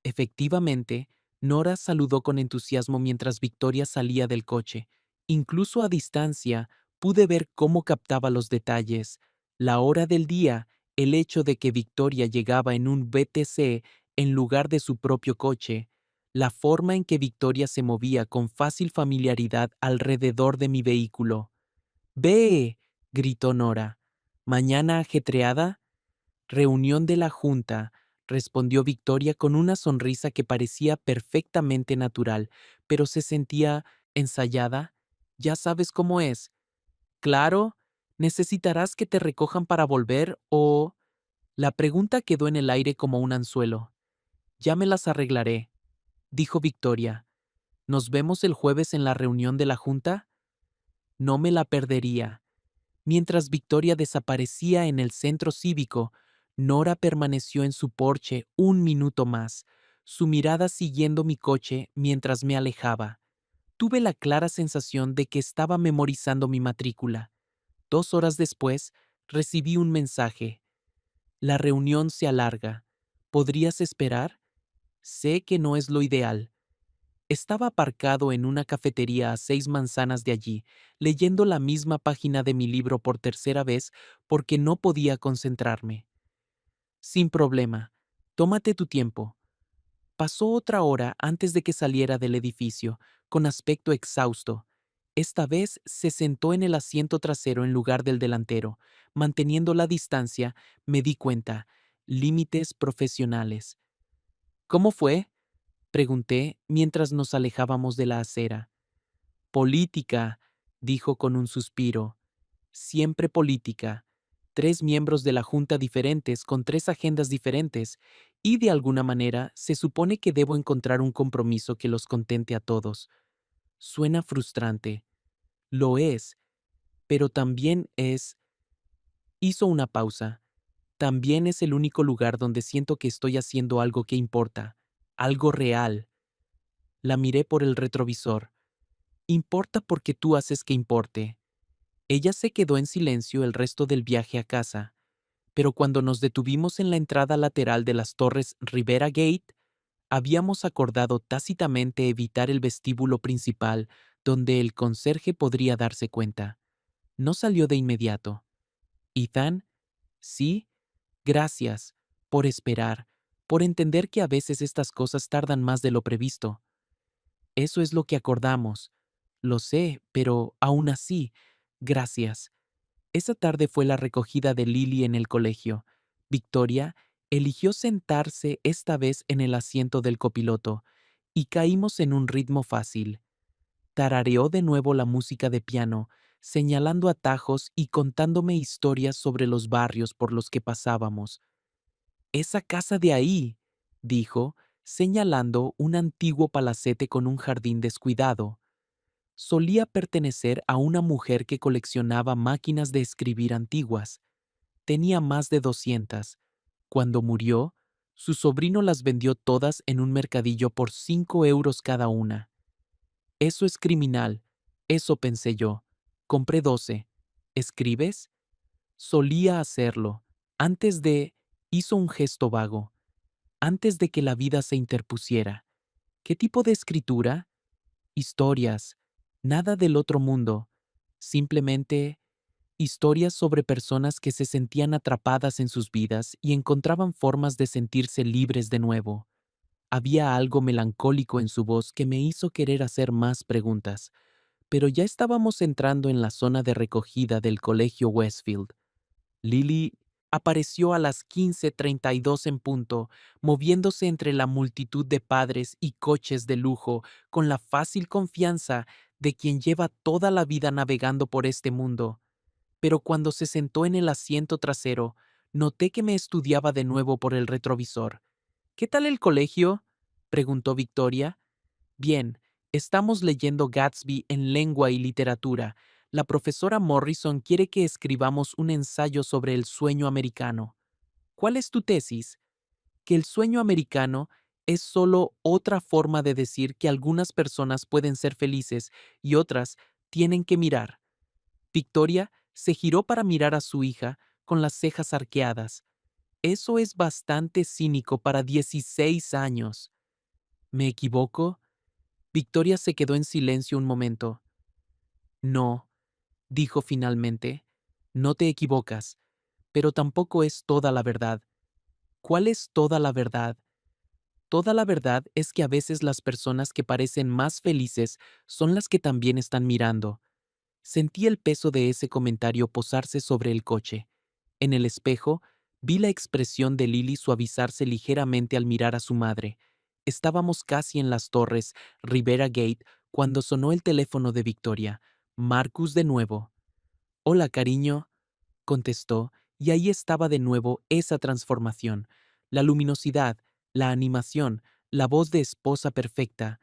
Efectivamente, Nora saludó con entusiasmo mientras Victoria salía del coche. Incluso a distancia, pude ver cómo captaba los detalles, la hora del día, el hecho de que Victoria llegaba en un BTC en lugar de su propio coche, la forma en que Victoria se movía con fácil familiaridad alrededor de mi vehículo. «¡Ve!», gritó Nora. «¿Mañana ajetreada?» «Reunión de la Junta», respondió Victoria con una sonrisa que parecía perfectamente natural, pero se sentía ensayada. «Ya sabes cómo es. Claro, necesitarás que te recojan para volver o...». La pregunta quedó en el aire como un anzuelo. «Ya me las arreglaré», dijo Victoria. «¿Nos vemos el jueves en la reunión de la Junta?» No me la perdería. Mientras Victoria desaparecía en el centro cívico, Nora permaneció en su porche un minuto más, su mirada siguiendo mi coche mientras me alejaba. Tuve la clara sensación de que estaba memorizando mi matrícula. 2 horas después, recibí un mensaje. La reunión se alarga. ¿Podrías esperar? Sé que no es lo ideal. Estaba aparcado en una cafetería a 6 manzanas de allí, leyendo la misma página de mi libro por tercera vez porque no podía concentrarme. Sin problema. Tómate tu tiempo. Pasó otra hora antes de que saliera del edificio, con aspecto exhausto. Esta vez se sentó en el asiento trasero en lugar del delantero. Manteniendo la distancia, me di cuenta. Límites profesionales. ¿Cómo fue?, pregunté mientras nos alejábamos de la acera. Política, dijo con un suspiro. Siempre política. 3 miembros de la Junta diferentes con 3 agendas diferentes, y de alguna manera se supone que debo encontrar un compromiso que los contente a todos. Suena frustrante. Lo es, pero también es... Hizo una pausa. también es el único lugar donde siento que estoy haciendo algo que importa, algo real. La miré por el retrovisor. Importa porque tú haces que importe. Ella se quedó en silencio el resto del viaje a casa, pero cuando nos detuvimos en la entrada lateral de las torres Rivera Gate, habíamos acordado tácitamente evitar el vestíbulo principal donde el conserje podría darse cuenta. No salió de inmediato. Ethan, sí, gracias, por esperar, por entender que a veces estas cosas tardan más de lo previsto. Eso es lo que acordamos. Lo sé, pero aún así, gracias. Esa tarde fue la recogida de Lily en el colegio. Victoria eligió sentarse esta vez en el asiento del copiloto, y caímos en un ritmo fácil. Tarareó de nuevo la música de piano, señalando atajos y contándome historias sobre los barrios por los que pasábamos. Esa casa de ahí, dijo, señalando un antiguo palacete con un jardín descuidado, solía pertenecer a una mujer que coleccionaba máquinas de escribir antiguas. Tenía más de 200. Cuando murió, su sobrino las vendió todas en un mercadillo por 5 € cada una. Eso es criminal, eso pensé yo. Compré 12. ¿Escribes? Solía hacerlo. Antes de... Hizo un gesto vago. Antes de que la vida se interpusiera. ¿Qué tipo de escritura? Historias. Nada del otro mundo. Simplemente historias sobre personas que se sentían atrapadas en sus vidas y encontraban formas de sentirse libres de nuevo. Había algo melancólico en su voz que me hizo querer hacer más preguntas, pero ya estábamos entrando en la zona de recogida del colegio Westfield. Lily apareció a las 15:32 en punto, moviéndose entre la multitud de padres y coches de lujo con la fácil confianza de quien lleva toda la vida navegando por este mundo. Pero cuando se sentó en el asiento trasero, noté que me estudiaba de nuevo por el retrovisor. ¿Qué tal el colegio?, preguntó Victoria. Bien, estamos leyendo Gatsby en lengua y literatura. La profesora Morrison quiere que escribamos un ensayo sobre el sueño americano. ¿Cuál es tu tesis? Que el sueño americano es solo otra forma de decir que algunas personas pueden ser felices y otras tienen que mirar. Victoria se giró para mirar a su hija con las cejas arqueadas. Eso es bastante cínico para 16 años. ¿Me equivoco? Victoria se quedó en silencio un momento. No, dijo finalmente, no te equivocas, pero tampoco es toda la verdad. ¿Cuál es toda la verdad? Toda la verdad es que a veces las personas que parecen más felices son las que también están mirando. Sentí el peso de ese comentario posarse sobre el coche. En el espejo, vi la expresión de Lily suavizarse ligeramente al mirar a su madre. Estábamos casi en las torres, Rivera Gate, cuando sonó el teléfono de Victoria. Marcus de nuevo. Hola, cariño, contestó, y ahí estaba de nuevo esa transformación. La luminosidad, la animación, la voz de esposa perfecta.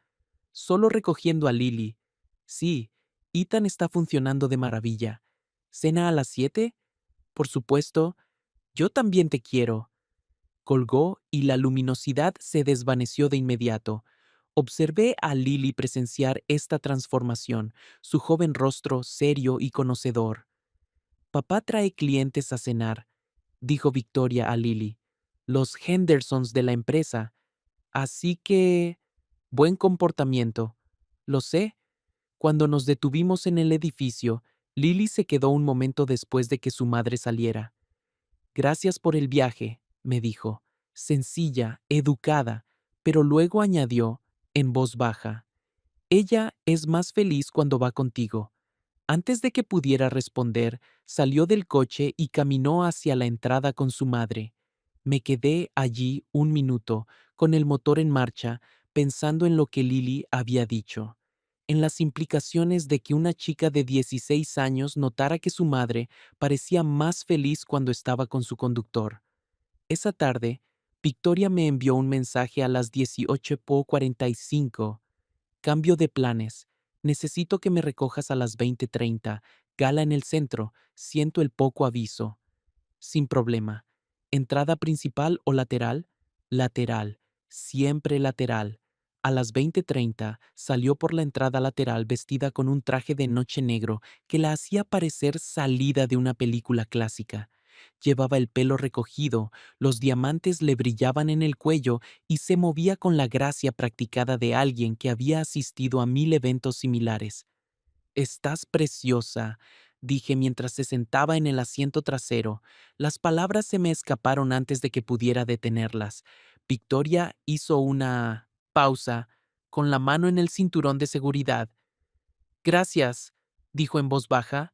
Solo recogiendo a Lily. Sí, Ethan está funcionando de maravilla. ¿Cena a las 7? Por supuesto. Yo también te quiero. Colgó y la luminosidad se desvaneció de inmediato. Observé a Lily presenciar esta transformación, su joven rostro serio y conocedor. Papá trae clientes a cenar, dijo Victoria a Lily. Los Hendersons de la empresa. Así que... Buen comportamiento. Lo sé. Cuando nos detuvimos en el edificio, Lily se quedó un momento después de que su madre saliera. Gracias por el viaje, me dijo, sencilla, educada, pero luego añadió, en voz baja, ella es más feliz cuando va contigo. Antes de que pudiera responder, salió del coche y caminó hacia la entrada con su madre. Me quedé allí un minuto, con el motor en marcha, pensando en lo que Lily había dicho, en las implicaciones de que una chica de 16 años notara que su madre parecía más feliz cuando estaba con su conductor. Esa tarde, Victoria me envió un mensaje a las 18:45. Cambio de planes. Necesito que me recojas a las 20:30. Gala en el centro. Siento el poco aviso. Sin problema. ¿Entrada principal o lateral? Lateral, siempre lateral. A las 20:30 salió por la entrada lateral vestida con un traje de noche negro que la hacía parecer salida de una película clásica. Llevaba el pelo recogido, los diamantes le brillaban en el cuello y se movía con la gracia practicada de alguien que había asistido a 1000 eventos similares. «Estás preciosa», dije mientras se sentaba en el asiento trasero. Las palabras se me escaparon antes de que pudiera detenerlas. Victoria hizo una pausa, con la mano en el cinturón de seguridad. «Gracias», dijo en voz baja.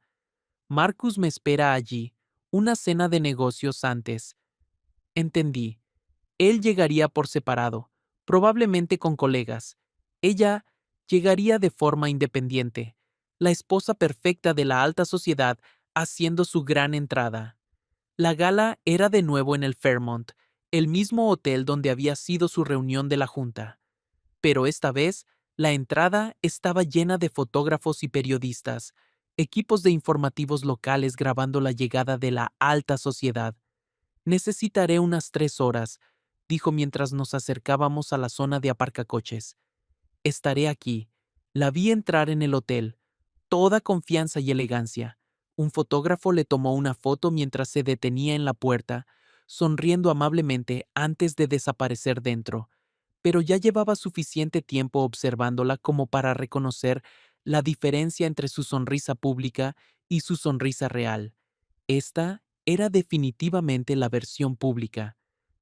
«Marcus me espera allí. Una cena de negocios antes». Entendí. Él llegaría por separado, probablemente con colegas. Ella llegaría de forma independiente, la esposa perfecta de la alta sociedad haciendo su gran entrada. La gala era de nuevo en el Fairmont, el mismo hotel donde había sido su reunión de la junta. Pero esta vez, la entrada estaba llena de fotógrafos y periodistas, equipos de informativos locales grabando la llegada de la alta sociedad. «Necesitaré unas 3 horas», dijo mientras nos acercábamos a la zona de aparcacoches. «Estaré aquí». La vi entrar en el hotel, toda confianza y elegancia. Un fotógrafo le tomó una foto mientras se detenía en la puerta, sonriendo amablemente antes de desaparecer dentro, pero ya llevaba suficiente tiempo observándola como para reconocer la diferencia entre su sonrisa pública y su sonrisa real. Esta era definitivamente la versión pública.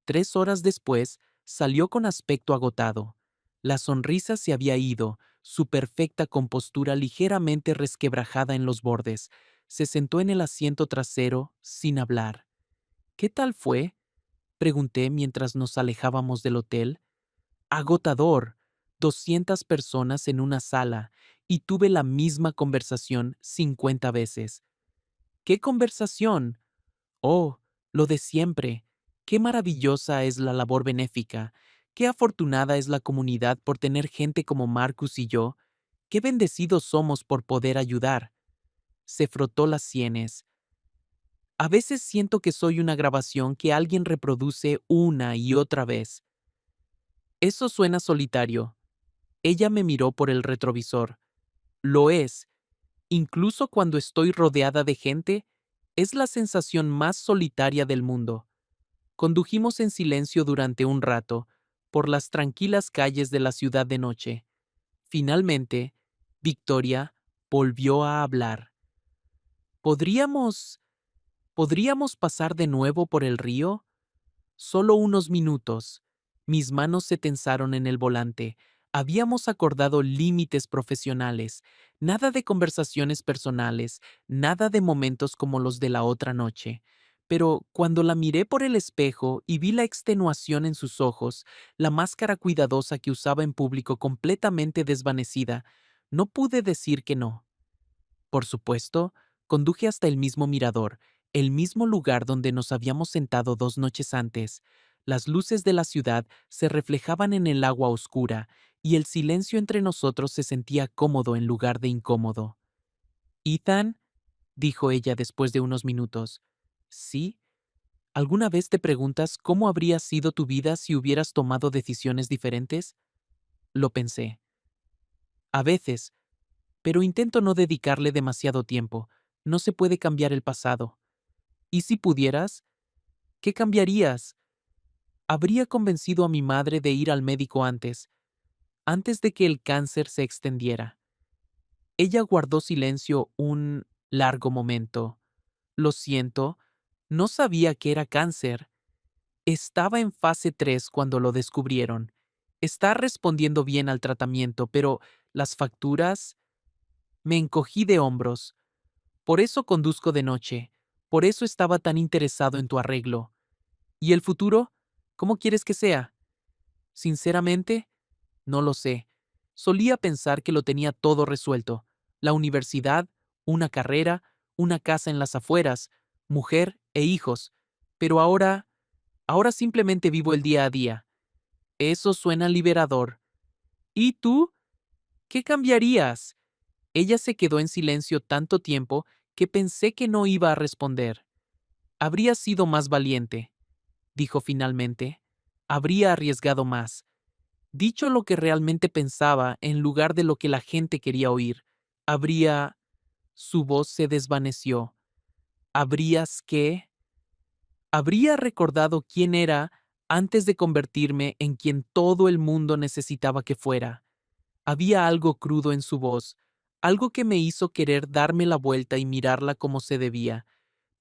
3 horas después, salió con aspecto agotado. La sonrisa se había ido, su perfecta compostura ligeramente resquebrajada en los bordes. Se sentó en el asiento trasero, sin hablar. «¿Qué tal fue?», pregunté mientras nos alejábamos del hotel. «Agotador. 200 personas en una sala, y tuve la misma conversación 50 veces». «¿Qué conversación?». «Oh, lo de siempre. Qué maravillosa es la labor benéfica. Qué afortunada es la comunidad por tener gente como Marcus y yo. Qué bendecidos somos por poder ayudar». Se frotó las sienes. «A veces siento que soy una grabación que alguien reproduce una y otra vez». «Eso suena solitario». Ella me miró por el retrovisor. «Lo es. Incluso cuando estoy rodeada de gente, es la sensación más solitaria del mundo». Condujimos en silencio durante un rato, por las tranquilas calles de la ciudad de noche. Finalmente, Victoria volvió a hablar. «¿Podríamos... ¿Podríamos pasar de nuevo por el río?». «Solo unos minutos». Mis manos se tensaron en el volante. Habíamos acordado límites profesionales, nada de conversaciones personales, nada de momentos como los de la otra noche. Pero cuando la miré por el espejo y vi la extenuación en sus ojos, la máscara cuidadosa que usaba en público completamente desvanecida, no pude decir que no. Por supuesto, conduje hasta el mismo mirador, el mismo lugar donde nos habíamos sentado 2 noches antes. Las luces de la ciudad se reflejaban en el agua oscura, y el silencio entre nosotros se sentía cómodo en lugar de incómodo. «Ethan», dijo ella después de unos minutos. «¿Sí? ¿Alguna vez te preguntas cómo habría sido tu vida si hubieras tomado decisiones diferentes?». Lo pensé. «A veces, pero intento no dedicarle demasiado tiempo. No se puede cambiar el pasado». «¿Y si pudieras? ¿Qué cambiarías?». «Habría convencido a mi madre de ir al médico antes de que el cáncer se extendiera». Ella guardó silencio un largo momento. «Lo siento, no sabía que era cáncer. Estaba en fase 3 cuando lo descubrieron. Está respondiendo bien al tratamiento, pero las facturas...». Me encogí de hombros. «Por eso conduzco de noche. Por eso estaba tan interesado en tu arreglo». «¿Y el futuro? ¿Cómo quieres que sea?». «Sinceramente, no lo sé. Solía pensar que lo tenía todo resuelto. La universidad, una carrera, una casa en las afueras, mujer e hijos. Pero ahora simplemente vivo el día a día». «Eso suena liberador». «¿Y tú? ¿Qué cambiarías?». Ella se quedó en silencio tanto tiempo que pensé que no iba a responder. «Habría sido más valiente». dijo finalmente. Habría arriesgado más. Dicho lo que realmente pensaba en lugar de lo que la gente quería oír. Habría... Su voz se desvaneció. ¿Habrías qué? Habría recordado quién era antes de convertirme en quien todo el mundo necesitaba que fuera. Había algo crudo en su voz, algo que me hizo querer darme la vuelta y mirarla como se debía,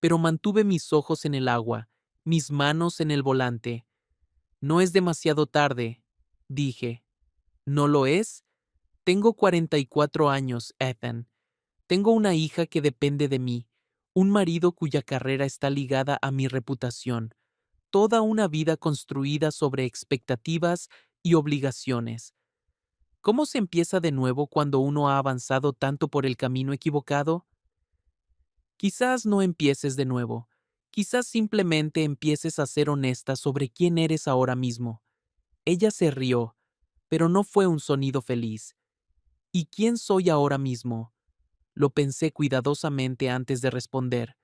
pero mantuve mis ojos en el agua, mis manos en el volante. No es demasiado tarde, dije. ¿No lo es? Tengo 44 años, Ethan. Tengo una hija que depende de mí, un marido cuya carrera está ligada a mi reputación, toda una vida construida sobre expectativas y obligaciones. ¿Cómo se empieza de nuevo cuando uno ha avanzado tanto por el camino equivocado? Quizás no empieces de nuevo. Quizás simplemente empieces a ser honesta sobre quién eres ahora mismo. Ella se rió, pero no fue un sonido feliz. ¿Y quién soy ahora mismo? Lo pensé cuidadosamente antes de responder.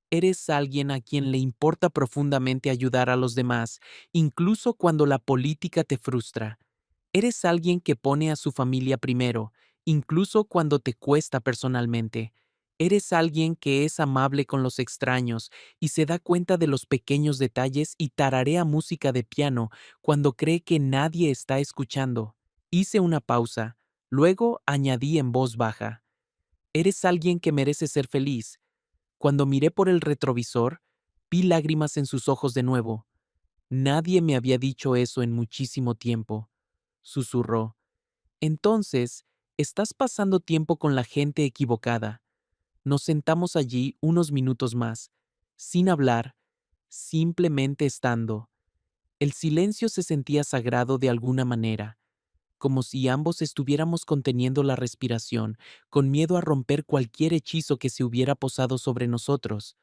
Eres alguien a quien le importa profundamente ayudar a los demás, incluso cuando la política te frustra. Eres alguien que pone a su familia primero, incluso cuando te cuesta personalmente. Eres alguien que es amable con los extraños y se da cuenta de los pequeños detalles y tararea música de piano cuando cree que nadie está escuchando. Hice una pausa, luego añadí en voz baja. Eres alguien que merece ser feliz. Cuando miré por el retrovisor, vi lágrimas en sus ojos de nuevo. Nadie me había dicho eso en muchísimo tiempo, susurró. Entonces, estás pasando tiempo con la gente equivocada. Nos sentamos allí unos minutos más, sin hablar, simplemente estando. El silencio se sentía sagrado de alguna manera, como si ambos estuviéramos conteniendo la respiración, con miedo a romper cualquier hechizo que se hubiera posado sobre nosotros.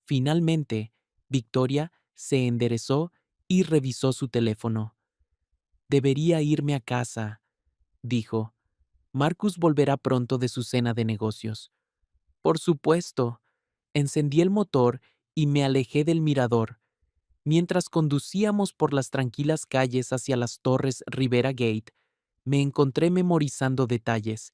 Finalmente, Victoria se enderezó y revisó su teléfono. Debería irme a casa, dijo. Marcus volverá pronto de su cena de negocios. Por supuesto. Encendí el motor y me alejé del mirador. Mientras conducíamos por las tranquilas calles hacia las torres Rivera Gate, me encontré memorizando detalles.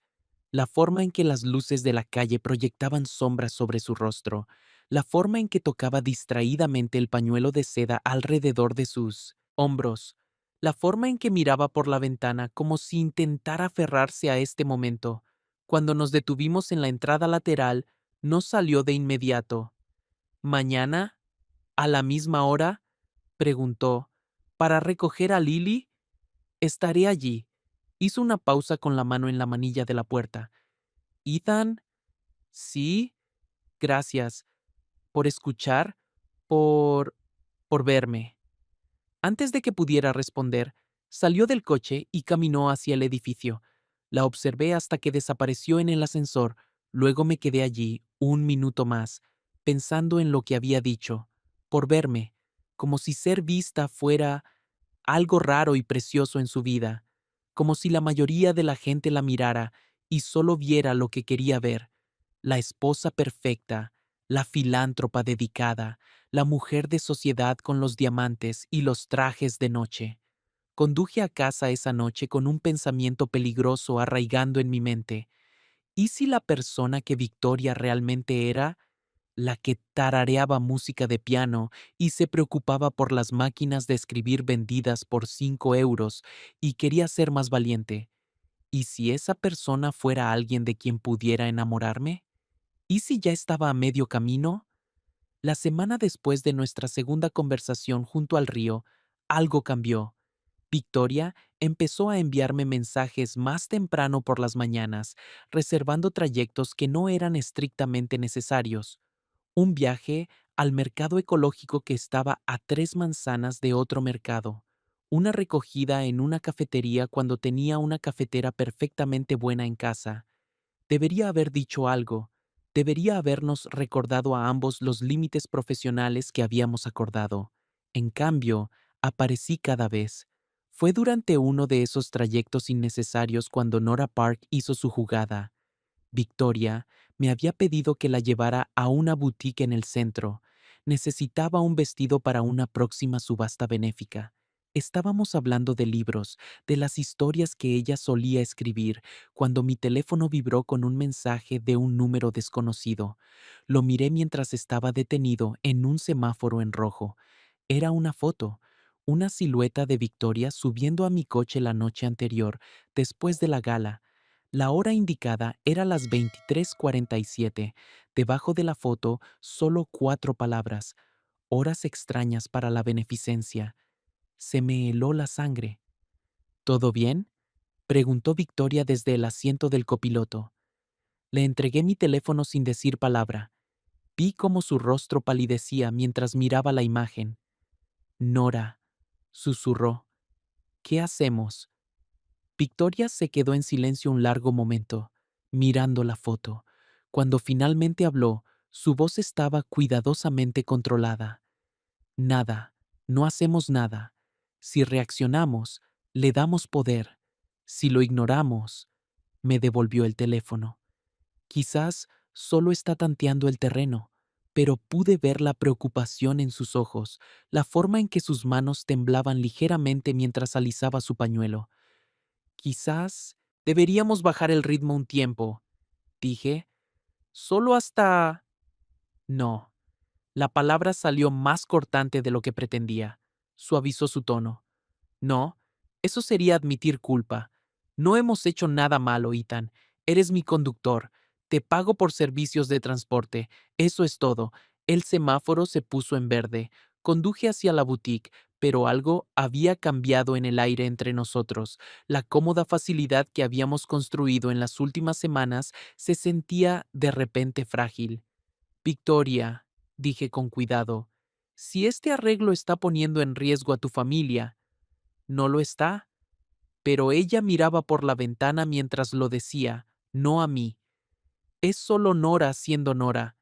La forma en que las luces de la calle proyectaban sombras sobre su rostro, la forma en que tocaba distraídamente el pañuelo de seda alrededor de sus hombros, la forma en que miraba por la ventana como si intentara aferrarse a este momento. Cuando nos detuvimos en la entrada lateral, no salió de inmediato. ¿Mañana? ¿A la misma hora? Preguntó. ¿Para recoger a Lily? Estaré allí. Hizo una pausa con la mano en la manilla de la puerta. Ethan, sí, gracias. Por escuchar, por... por verme. Antes de que pudiera responder, salió del coche y caminó hacia el edificio. La observé hasta que desapareció en el ascensor, luego me quedé allí un minuto más, pensando en lo que había dicho, por verme, como si ser vista fuera algo raro y precioso en su vida, como si la mayoría de la gente la mirara y solo viera lo que quería ver, la esposa perfecta, la filántropa dedicada, la mujer de sociedad con los diamantes y los trajes de noche. Conduje a casa esa noche con un pensamiento peligroso arraigando en mi mente. ¿Y si la persona que Victoria realmente era, la que tarareaba música de piano y se preocupaba por las máquinas de escribir vendidas por 5 euros y quería ser más valiente? ¿Y si esa persona fuera alguien de quien pudiera enamorarme? ¿Y si ya estaba a medio camino? La semana después de nuestra segunda conversación junto al río, algo cambió. Victoria empezó a enviarme mensajes más temprano por las mañanas, reservando trayectos que no eran estrictamente necesarios. Un viaje al mercado ecológico que estaba a 3 manzanas de otro mercado. Una recogida en una cafetería cuando tenía una cafetera perfectamente buena en casa. Debería haber dicho algo. Debería habernos recordado a ambos los límites profesionales que habíamos acordado. En cambio, aparecí cada vez. Fue durante uno de esos trayectos innecesarios cuando Nora Park hizo su jugada. Victoria me había pedido que la llevara a una boutique en el centro. Necesitaba un vestido para una próxima subasta benéfica. Estábamos hablando de libros, de las historias que ella solía escribir, cuando mi teléfono vibró con un mensaje de un número desconocido. Lo miré mientras estaba detenido en un semáforo en rojo. Era una foto, una silueta de Victoria subiendo a mi coche la noche anterior, después de la gala. La hora indicada era las 23:47. Debajo de la foto, solo 4 palabras: horas extrañas para la beneficencia. Se me heló la sangre. ¿Todo bien?, preguntó Victoria desde el asiento del copiloto. Le entregué mi teléfono sin decir palabra. Vi cómo su rostro palidecía mientras miraba la imagen. Nora, susurró. ¿Qué hacemos? Victoria se quedó en silencio un largo momento, mirando la foto. Cuando finalmente habló, su voz estaba cuidadosamente controlada. Nada, no hacemos nada. Si reaccionamos, le damos poder. Si lo ignoramos, me devolvió el teléfono. Quizás solo está tanteando el terreno, pero pude ver la preocupación en sus ojos, la forma en que sus manos temblaban ligeramente mientras alisaba su pañuelo. Quizás deberíamos bajar el ritmo un tiempo, dije. Solo hasta... No. La palabra salió más cortante de lo que pretendía. Suavizó su tono. No, eso sería admitir culpa. No hemos hecho nada malo, Ethan. Eres mi conductor. Te pago por servicios de transporte. Eso es todo. El semáforo se puso en verde. Conduje hacia la boutique, pero algo había cambiado en el aire entre nosotros. La cómoda facilidad que habíamos construido en las últimas semanas se sentía de repente frágil. Victoria, dije con cuidado, si este arreglo está poniendo en riesgo a tu familia, no lo está. Pero ella miraba por la ventana mientras lo decía, no a mí. Es solo Nora siendo Nora.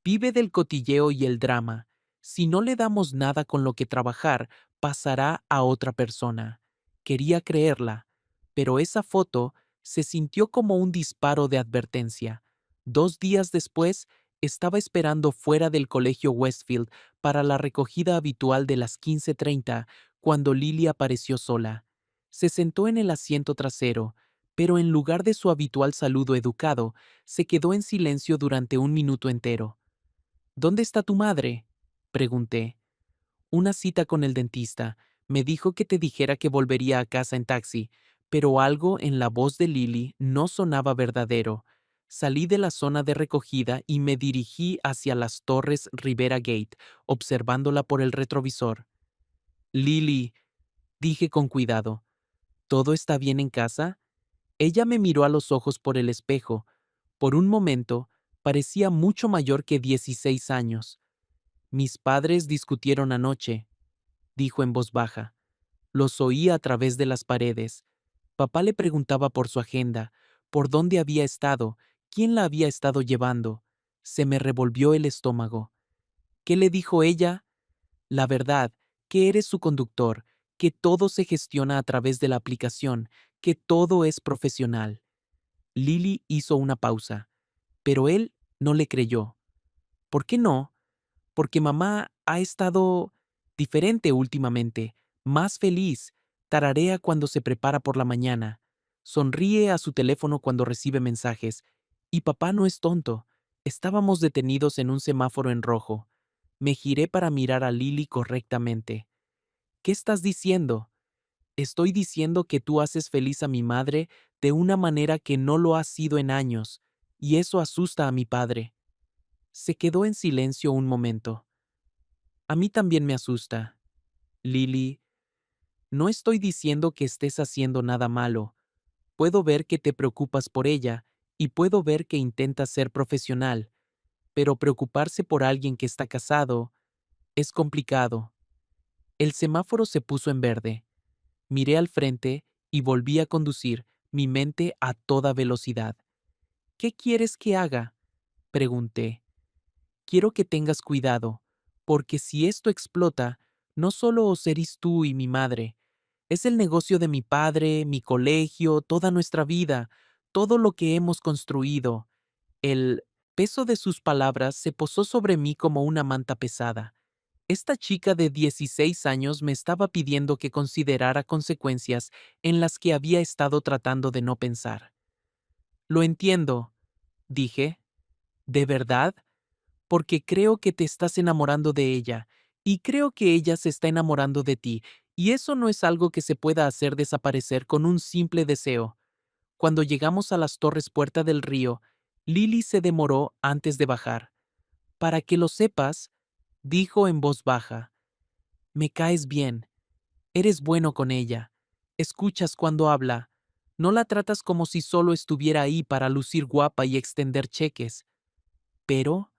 Vive del cotilleo y el drama. Si no le damos nada con lo que trabajar, pasará a otra persona. Quería creerla, pero esa foto se sintió como un disparo de advertencia. 2 días después, estaba esperando fuera del colegio Westfield para la recogida habitual de las 15:30 cuando Lily apareció sola. Se sentó en el asiento trasero, pero en lugar de su habitual saludo educado, se quedó en silencio durante un minuto entero. ¿Dónde está tu madre?, pregunté. Una cita con el dentista. Me dijo que te dijera que volvería a casa en taxi, pero algo en la voz de Lily no sonaba verdadero. Salí de la zona de recogida y me dirigí hacia las torres Rivera Gate, observándola por el retrovisor. Lily, dije con cuidado, ¿todo está bien en casa? Ella me miró a los ojos por el espejo. Por un momento, parecía mucho mayor que 16 años. Mis padres discutieron anoche, dijo en voz baja. Los oía a través de las paredes. Papá le preguntaba por su agenda, por dónde había estado, quién la había estado llevando. Se me revolvió el estómago. ¿Qué le dijo ella? La verdad, que eres su conductor, que todo se gestiona a través de la aplicación, que todo es profesional. Lily hizo una pausa, pero él no le creyó. ¿Por qué no? Porque mamá ha estado diferente últimamente, más feliz, tararea cuando se prepara por la mañana, sonríe a su teléfono cuando recibe mensajes, y papá no es tonto. Estábamos detenidos en un semáforo en rojo. Me giré para mirar a Lily correctamente. ¿Qué estás diciendo? Estoy diciendo que tú haces feliz a mi madre de una manera que no lo has sido en años, y eso asusta a mi padre. Se quedó en silencio un momento. A mí también me asusta. Lily, no estoy diciendo que estés haciendo nada malo. Puedo ver que te preocupas por ella y puedo ver que intentas ser profesional, pero preocuparse por alguien que está casado es complicado. El semáforo se puso en verde. Miré al frente y volví a conducir, mi mente a toda velocidad. ¿Qué quieres que haga?, pregunté. Quiero que tengas cuidado, porque si esto explota, no solo os serís tú y mi madre, es el negocio de mi padre, mi colegio, toda nuestra vida, todo lo que hemos construido. El... peso de sus palabras se posó sobre mí como una manta pesada. Esta chica de 16 años me estaba pidiendo que considerara consecuencias en las que había estado tratando de no pensar. Lo entiendo, dije. ¿De verdad? Porque creo que te estás enamorando de ella, y creo que ella se está enamorando de ti, y eso no es algo que se pueda hacer desaparecer con un simple deseo. Cuando llegamos a las torres Puerta del Río, Lily se demoró antes de bajar. Para que lo sepas, dijo en voz baja, me caes bien, eres bueno con ella, escuchas cuando habla, no la tratas como si solo estuviera ahí para lucir guapa y extender cheques. Pero,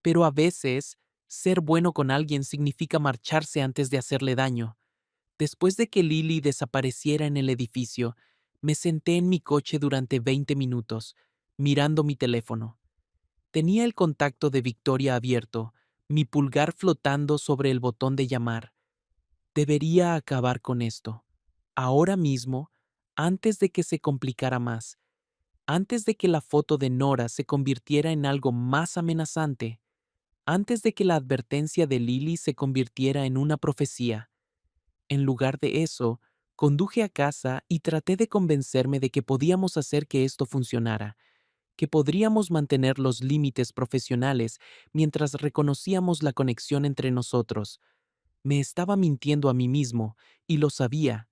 pero a veces, ser bueno con alguien significa marcharse antes de hacerle daño. Después de que Lily desapareciera en el edificio, me senté en mi coche durante 20 minutos, mirando mi teléfono. Tenía el contacto de Victoria abierto, mi pulgar flotando sobre el botón de llamar. Debería acabar con esto. Ahora mismo, antes de que se complicara más, antes de que la foto de Nora se convirtiera en algo más amenazante, antes de que la advertencia de Lily se convirtiera en una profecía. En lugar de eso, conduje a casa y traté de convencerme de que podíamos hacer que esto funcionara, que podríamos mantener los límites profesionales mientras reconocíamos la conexión entre nosotros. Me estaba mintiendo a mí mismo, y lo sabía.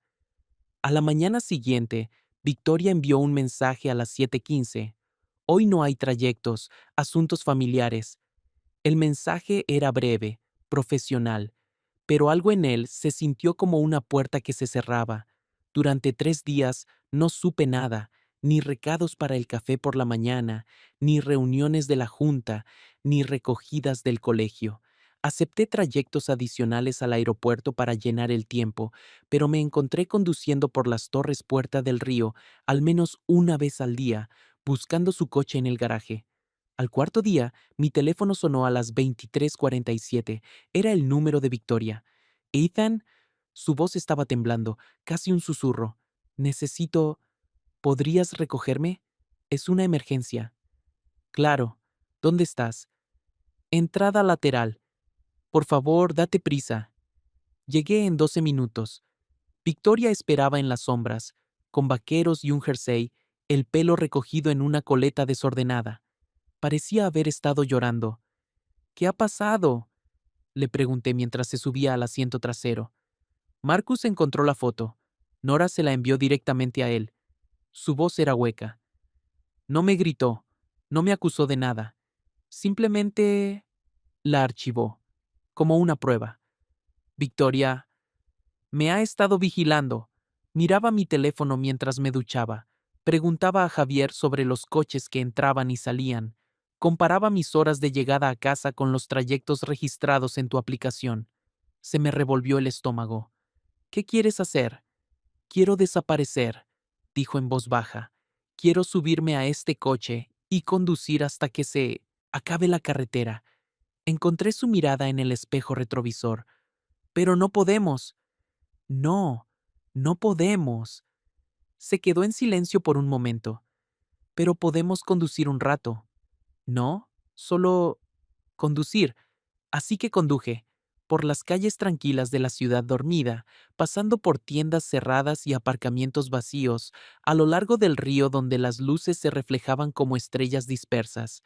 A la mañana siguiente, Victoria envió un mensaje a las 7:15. Hoy no hay trayectos, asuntos familiares. El mensaje era breve, profesional, pero algo en él se sintió como una puerta que se cerraba. Durante 3 días no supe nada, ni recados para el café por la mañana, ni reuniones de la junta, ni recogidas del colegio. Acepté trayectos adicionales al aeropuerto para llenar el tiempo, pero me encontré conduciendo por las torres Puerta del Río al menos una vez al día, buscando su coche en el garaje. Al cuarto día, mi teléfono sonó a las 23:47. Era el número de Victoria. Ethan, su voz estaba temblando, casi un susurro. Necesito... ¿Podrías recogerme? Es una emergencia. Claro. ¿Dónde estás? Entrada lateral. Por favor, date prisa. Llegué en 12 minutos. Victoria esperaba en las sombras, con vaqueros y un jersey, el pelo recogido en una coleta desordenada. Parecía haber estado llorando. ¿Qué ha pasado?, le pregunté mientras se subía al asiento trasero. Marcus encontró la foto. Nora se la envió directamente a él. Su voz era hueca. No me gritó, no me acusó de nada. Simplemente la archivó, como una prueba. Victoria me ha estado vigilando. Miraba mi teléfono mientras me duchaba. Preguntaba a Javier sobre los coches que entraban y salían. Comparaba mis horas de llegada a casa con los trayectos registrados en tu aplicación. Se me revolvió el estómago. ¿Qué quieres hacer? Quiero desaparecer, dijo en voz baja. Quiero subirme a este coche y conducir hasta que se acabe la carretera. Encontré su mirada en el espejo retrovisor. Pero no podemos. No, no podemos. Se quedó en silencio por un momento. Pero podemos conducir un rato. No, solo conducir. Así que conduje, por las calles tranquilas de la ciudad dormida, pasando por tiendas cerradas y aparcamientos vacíos, a lo largo del río donde las luces se reflejaban como estrellas dispersas.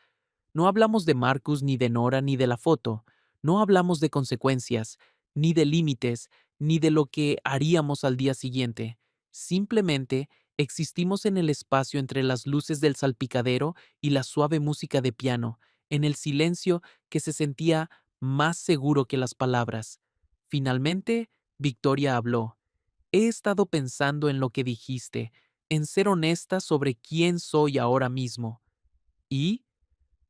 No hablamos de Marcus, ni de Nora, ni de la foto. No hablamos de consecuencias, ni de límites, ni de lo que haríamos al día siguiente. Simplemente existimos en el espacio entre las luces del salpicadero y la suave música de piano, en el silencio que se sentía más seguro que las palabras. Finalmente, Victoria habló. He estado pensando en lo que dijiste, en ser honesta sobre quién soy ahora mismo. Y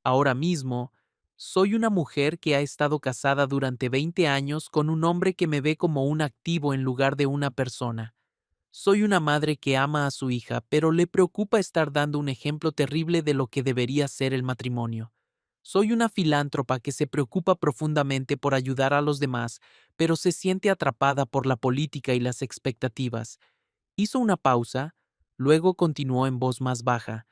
ahora mismo, soy una mujer que ha estado casada durante 20 años con un hombre que me ve como un activo en lugar de una persona. Soy una madre que ama a su hija, pero le preocupa estar dando un ejemplo terrible de lo que debería ser el matrimonio. Soy una filántropa que se preocupa profundamente por ayudar a los demás, pero se siente atrapada por la política y las expectativas. Hizo una pausa, luego continuó en voz más baja.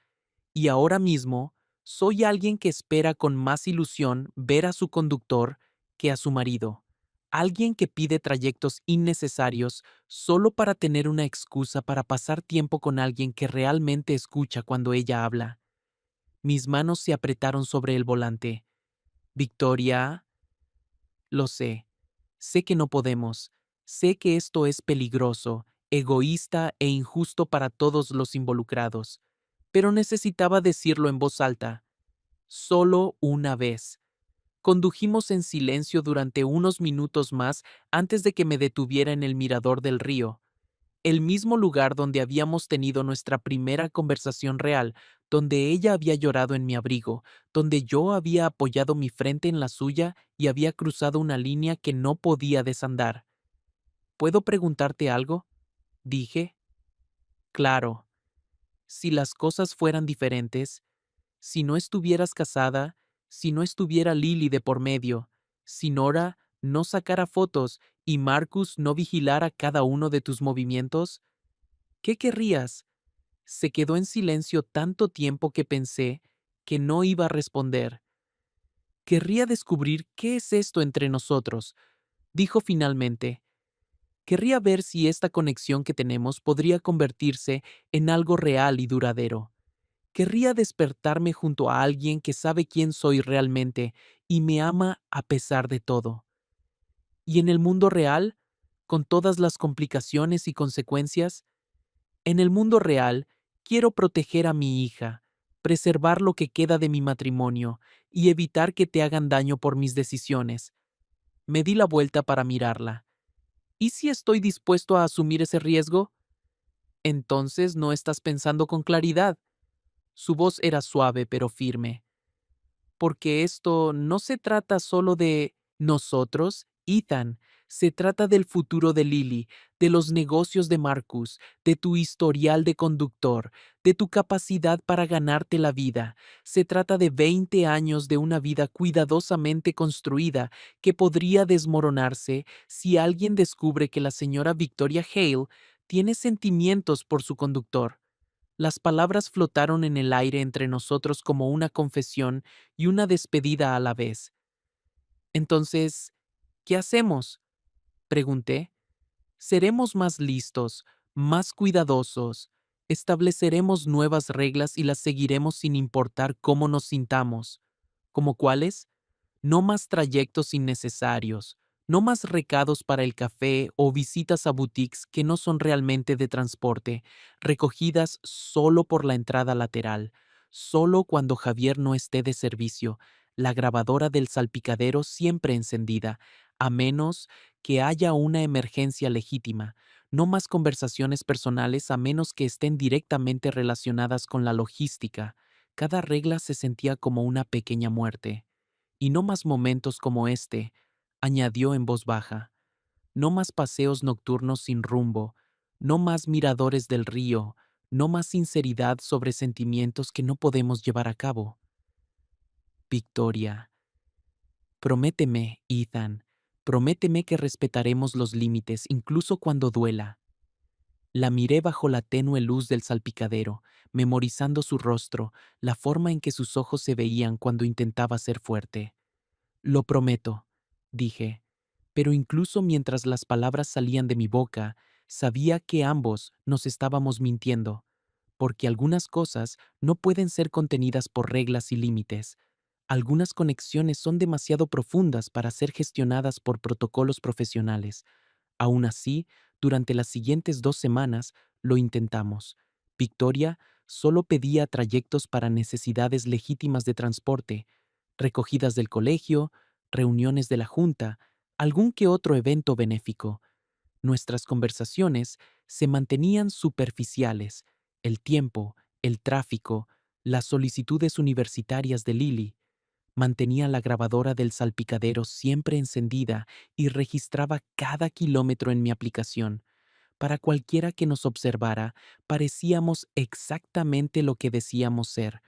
Y ahora mismo, Soy alguien que espera con más ilusión ver a su conductor que a su marido. Alguien que pide trayectos innecesarios solo para tener una excusa para pasar tiempo con alguien que realmente escucha cuando ella habla. Mis manos se apretaron sobre el volante. Victoria, lo sé. Sé que no podemos. Sé que esto es peligroso, egoísta e injusto para todos los involucrados. Pero necesitaba decirlo en voz alta. Solo una vez. Condujimos en silencio durante unos minutos más antes de que me detuviera en el mirador del río, el mismo lugar donde habíamos tenido nuestra primera conversación real, donde ella había llorado en mi abrigo, donde yo había apoyado mi frente en la suya y había cruzado una línea que no podía desandar. ¿Puedo preguntarte algo? Dije. Claro, si las cosas fueran diferentes, si no estuvieras casada, si no estuviera Lily de por medio, si Nora no sacara fotos y Marcus no vigilara cada uno de tus movimientos, ¿qué querrías? Se quedó en silencio tanto tiempo que pensé que no iba a responder. Querría descubrir qué es esto entre nosotros, dijo finalmente. Querría ver si esta conexión que tenemos podría convertirse en algo real y duradero. Querría despertarme junto a alguien que sabe quién soy realmente y me ama a pesar de todo. Y en el mundo real, con todas las complicaciones y consecuencias, en el mundo real, quiero proteger a mi hija, preservar lo que queda de mi matrimonio y evitar que te hagan daño por mis decisiones. Me di la vuelta para mirarla. ¿Y si estoy dispuesto a asumir ese riesgo? Entonces no estás pensando con claridad. Su voz era suave pero firme. Porque esto no se trata solo de nosotros, Ethan, se trata del futuro de Lily, de los negocios de Marcus, de tu historial de conductor, de tu capacidad para ganarte la vida. Se trata de 20 años de una vida cuidadosamente construida que podría desmoronarse si alguien descubre que la señora Victoria Hale tiene sentimientos por su conductor. Las palabras flotaron en el aire entre nosotros como una confesión y una despedida a la vez. Entonces, ¿qué hacemos? Pregunté. Seremos más listos, más cuidadosos, estableceremos nuevas reglas y las seguiremos sin importar cómo nos sintamos. ¿Como cuáles? No más trayectos innecesarios, no más recados para el café o visitas a boutiques que no son realmente de transporte, recogidas solo por la entrada lateral, solo cuando Javier no esté de servicio, la grabadora del salpicadero siempre encendida, a menos que haya una emergencia legítima, no más conversaciones personales a menos que estén directamente relacionadas con la logística. Cada regla se sentía como una pequeña muerte. Y no más momentos como este, añadió en voz baja, no más paseos nocturnos sin rumbo, no más miradores del río, no más sinceridad sobre sentimientos que no podemos llevar a cabo. Victoria, prométeme, Ethan, prométeme que respetaremos los límites incluso cuando duela. La miré bajo la tenue luz del salpicadero, memorizando su rostro, la forma en que sus ojos se veían cuando intentaba ser fuerte. Lo prometo, dije, pero incluso mientras las palabras salían de mi boca, sabía que ambos nos estábamos mintiendo, porque algunas cosas no pueden ser contenidas por reglas y límites. Algunas conexiones son demasiado profundas para ser gestionadas por protocolos profesionales. Aún así, durante las siguientes 2 semanas lo intentamos. Victoria solo pedía trayectos para necesidades legítimas de transporte, recogidas del colegio, reuniones de la junta, algún que otro evento benéfico. Nuestras conversaciones se mantenían superficiales. El tiempo, el tráfico, las solicitudes universitarias de Lily. Mantenía la grabadora del salpicadero siempre encendida y registraba cada kilómetro en mi aplicación. Para cualquiera que nos observara, parecíamos exactamente lo que decíamos ser,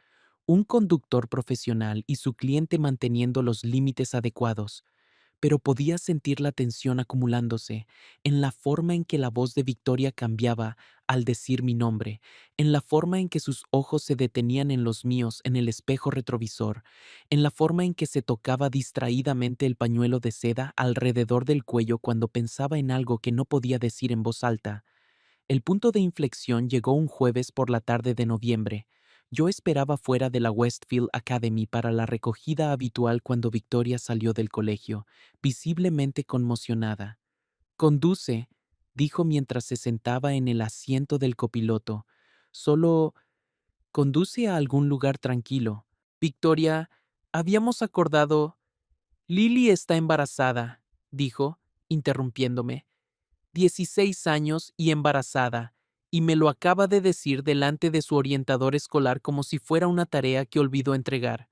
un conductor profesional y su cliente manteniendo los límites adecuados. pero podía sentir la tensión acumulándose, en la forma en que la voz de Victoria cambiaba al decir mi nombre, en la forma en que sus ojos se detenían en los míos en el espejo retrovisor, en la forma en que se tocaba distraídamente el pañuelo de seda alrededor del cuello cuando pensaba en algo que no podía decir en voz alta. El punto de inflexión llegó un jueves por la tarde de noviembre. Yo esperaba fuera de la Westfield Academy para la recogida habitual cuando Victoria salió del colegio, visiblemente conmocionada. Conduce, dijo mientras se sentaba en el asiento del copiloto. Solo conduce a algún lugar tranquilo. Victoria, habíamos acordado. Lily está embarazada, dijo, interrumpiéndome. 16 años y embarazada, y me lo acaba de decir delante de su orientador escolar como si fuera una tarea que olvidó entregar.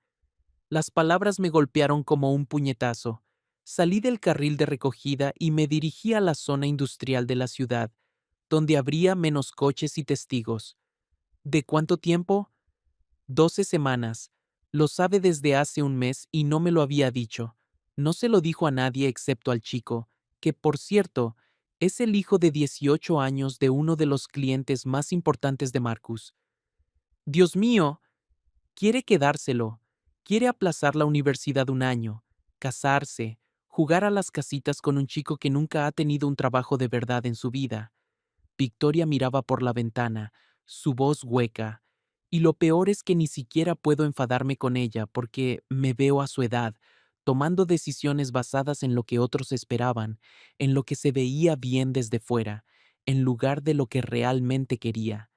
Las palabras me golpearon como un puñetazo. Salí del carril de recogida y me dirigí a la zona industrial de la ciudad, donde habría menos coches y testigos. ¿De cuánto tiempo? 12 semanas. Lo sabe desde hace un mes y no me lo había dicho. No se lo dijo a nadie excepto al chico, que, por cierto, es el hijo de 18 años de uno de los clientes más importantes de Marcus. Dios mío, quiere quedárselo. Quiere aplazar la universidad un año, casarse, jugar a las casitas con un chico que nunca ha tenido un trabajo de verdad en su vida. Victoria miraba por la ventana, su voz hueca, y lo peor es que ni siquiera puedo enfadarme con ella porque me veo a su edad, tomando decisiones basadas en lo que otros esperaban, en lo que se veía bien desde fuera, en lugar de lo que realmente quería.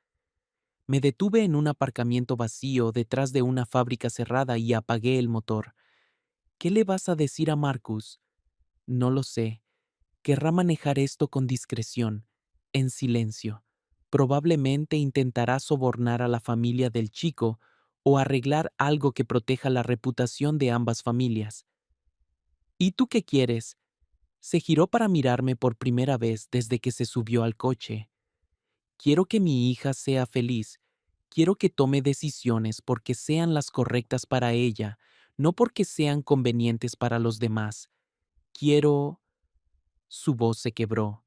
Me detuve en un aparcamiento vacío detrás de una fábrica cerrada y apagué el motor. ¿Qué le vas a decir a Marcus? No lo sé. Querrá manejar esto con discreción, en silencio. Probablemente intentará sobornar a la familia del chico o arreglar algo que proteja la reputación de ambas familias. ¿Y tú qué quieres? Se giró para mirarme por primera vez desde que se subió al coche. Quiero que mi hija sea feliz. Quiero que tome decisiones porque sean las correctas para ella, no porque sean convenientes para los demás. Quiero... Su voz se quebró.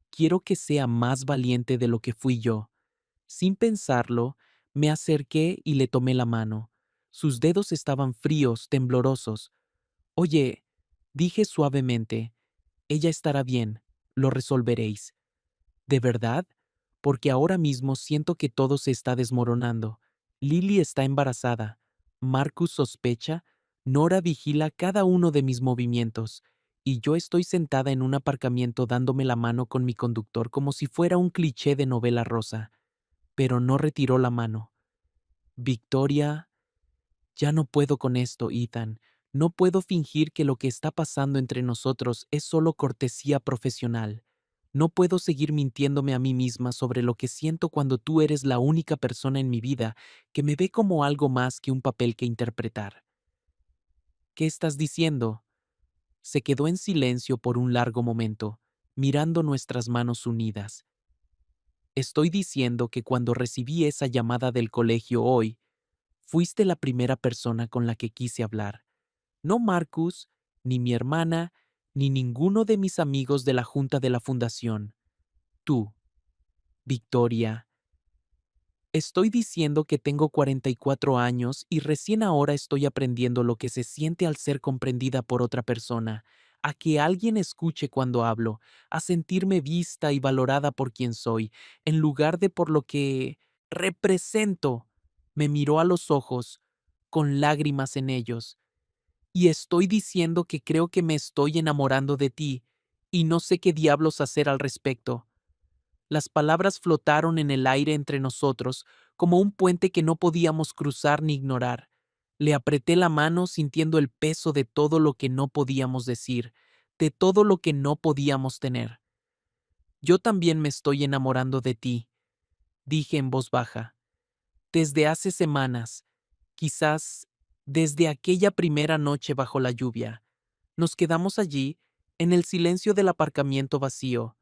Quiero que sea más valiente de lo que fui yo. Sin pensarlo, me acerqué y le tomé la mano. Sus dedos estaban fríos, temblorosos. Oye, dije suavemente, ella estará bien, lo resolveréis. ¿De verdad? Porque ahora mismo siento que todo se está desmoronando. Lily está embarazada. Marcus sospecha. Nora vigila cada uno de mis movimientos. Y yo estoy sentada en un aparcamiento dándome la mano con mi conductor como si fuera un cliché de novela rosa. Pero no retiró la mano. Victoria, ya no puedo con esto, Ethan. No puedo fingir que lo que está pasando entre nosotros es solo cortesía profesional. No puedo seguir mintiéndome a mí misma sobre lo que siento cuando tú eres la única persona en mi vida que me ve como algo más que un papel que interpretar. ¿Qué estás diciendo? Se quedó en silencio por un largo momento, mirando nuestras manos unidas. Estoy diciendo que cuando recibí esa llamada del colegio hoy, fuiste la primera persona con la que quise hablar. No Marcus, ni mi hermana, ni ninguno de mis amigos de la junta de la fundación. Tú, Victoria. Estoy diciendo que tengo 44 años y recién ahora estoy aprendiendo lo que se siente al ser comprendida por otra persona, a que alguien escuche cuando hablo, a sentirme vista y valorada por quien soy, en lugar de por lo que represento. Me miró a los ojos, con lágrimas en ellos. Y estoy diciendo que creo que me estoy enamorando de ti, y no sé qué diablos hacer al respecto. Las palabras flotaron en el aire entre nosotros, como un puente que no podíamos cruzar ni ignorar. Le apreté la mano sintiendo el peso de todo lo que no podíamos decir, de todo lo que no podíamos tener. Yo también me estoy enamorando de ti, dije en voz baja. Desde hace semanas, quizás desde aquella primera noche bajo la lluvia, nos quedamos allí, en el silencio del aparcamiento vacío,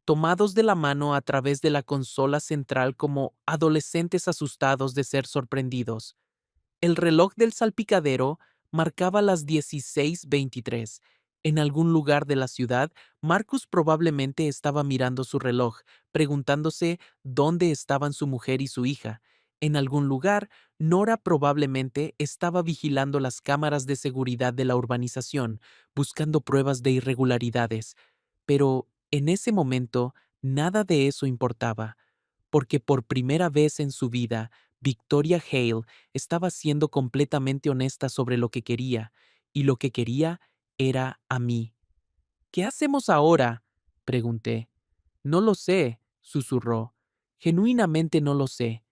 tomados de la mano a través de la consola central como adolescentes asustados de ser sorprendidos. El reloj del salpicadero marcaba las 16:23 En algún lugar de la ciudad, Marcus probablemente estaba mirando su reloj, preguntándose dónde estaban su mujer y su hija. En algún lugar, Nora probablemente estaba vigilando las cámaras de seguridad de la urbanización, buscando pruebas de irregularidades. Pero en ese momento, nada de eso importaba, porque por primera vez en su vida, Victoria Hale estaba siendo completamente honesta sobre lo que quería, y lo que quería era a mí. ¿Qué hacemos ahora? Pregunté. No lo sé, susurró. Genuinamente no lo sé.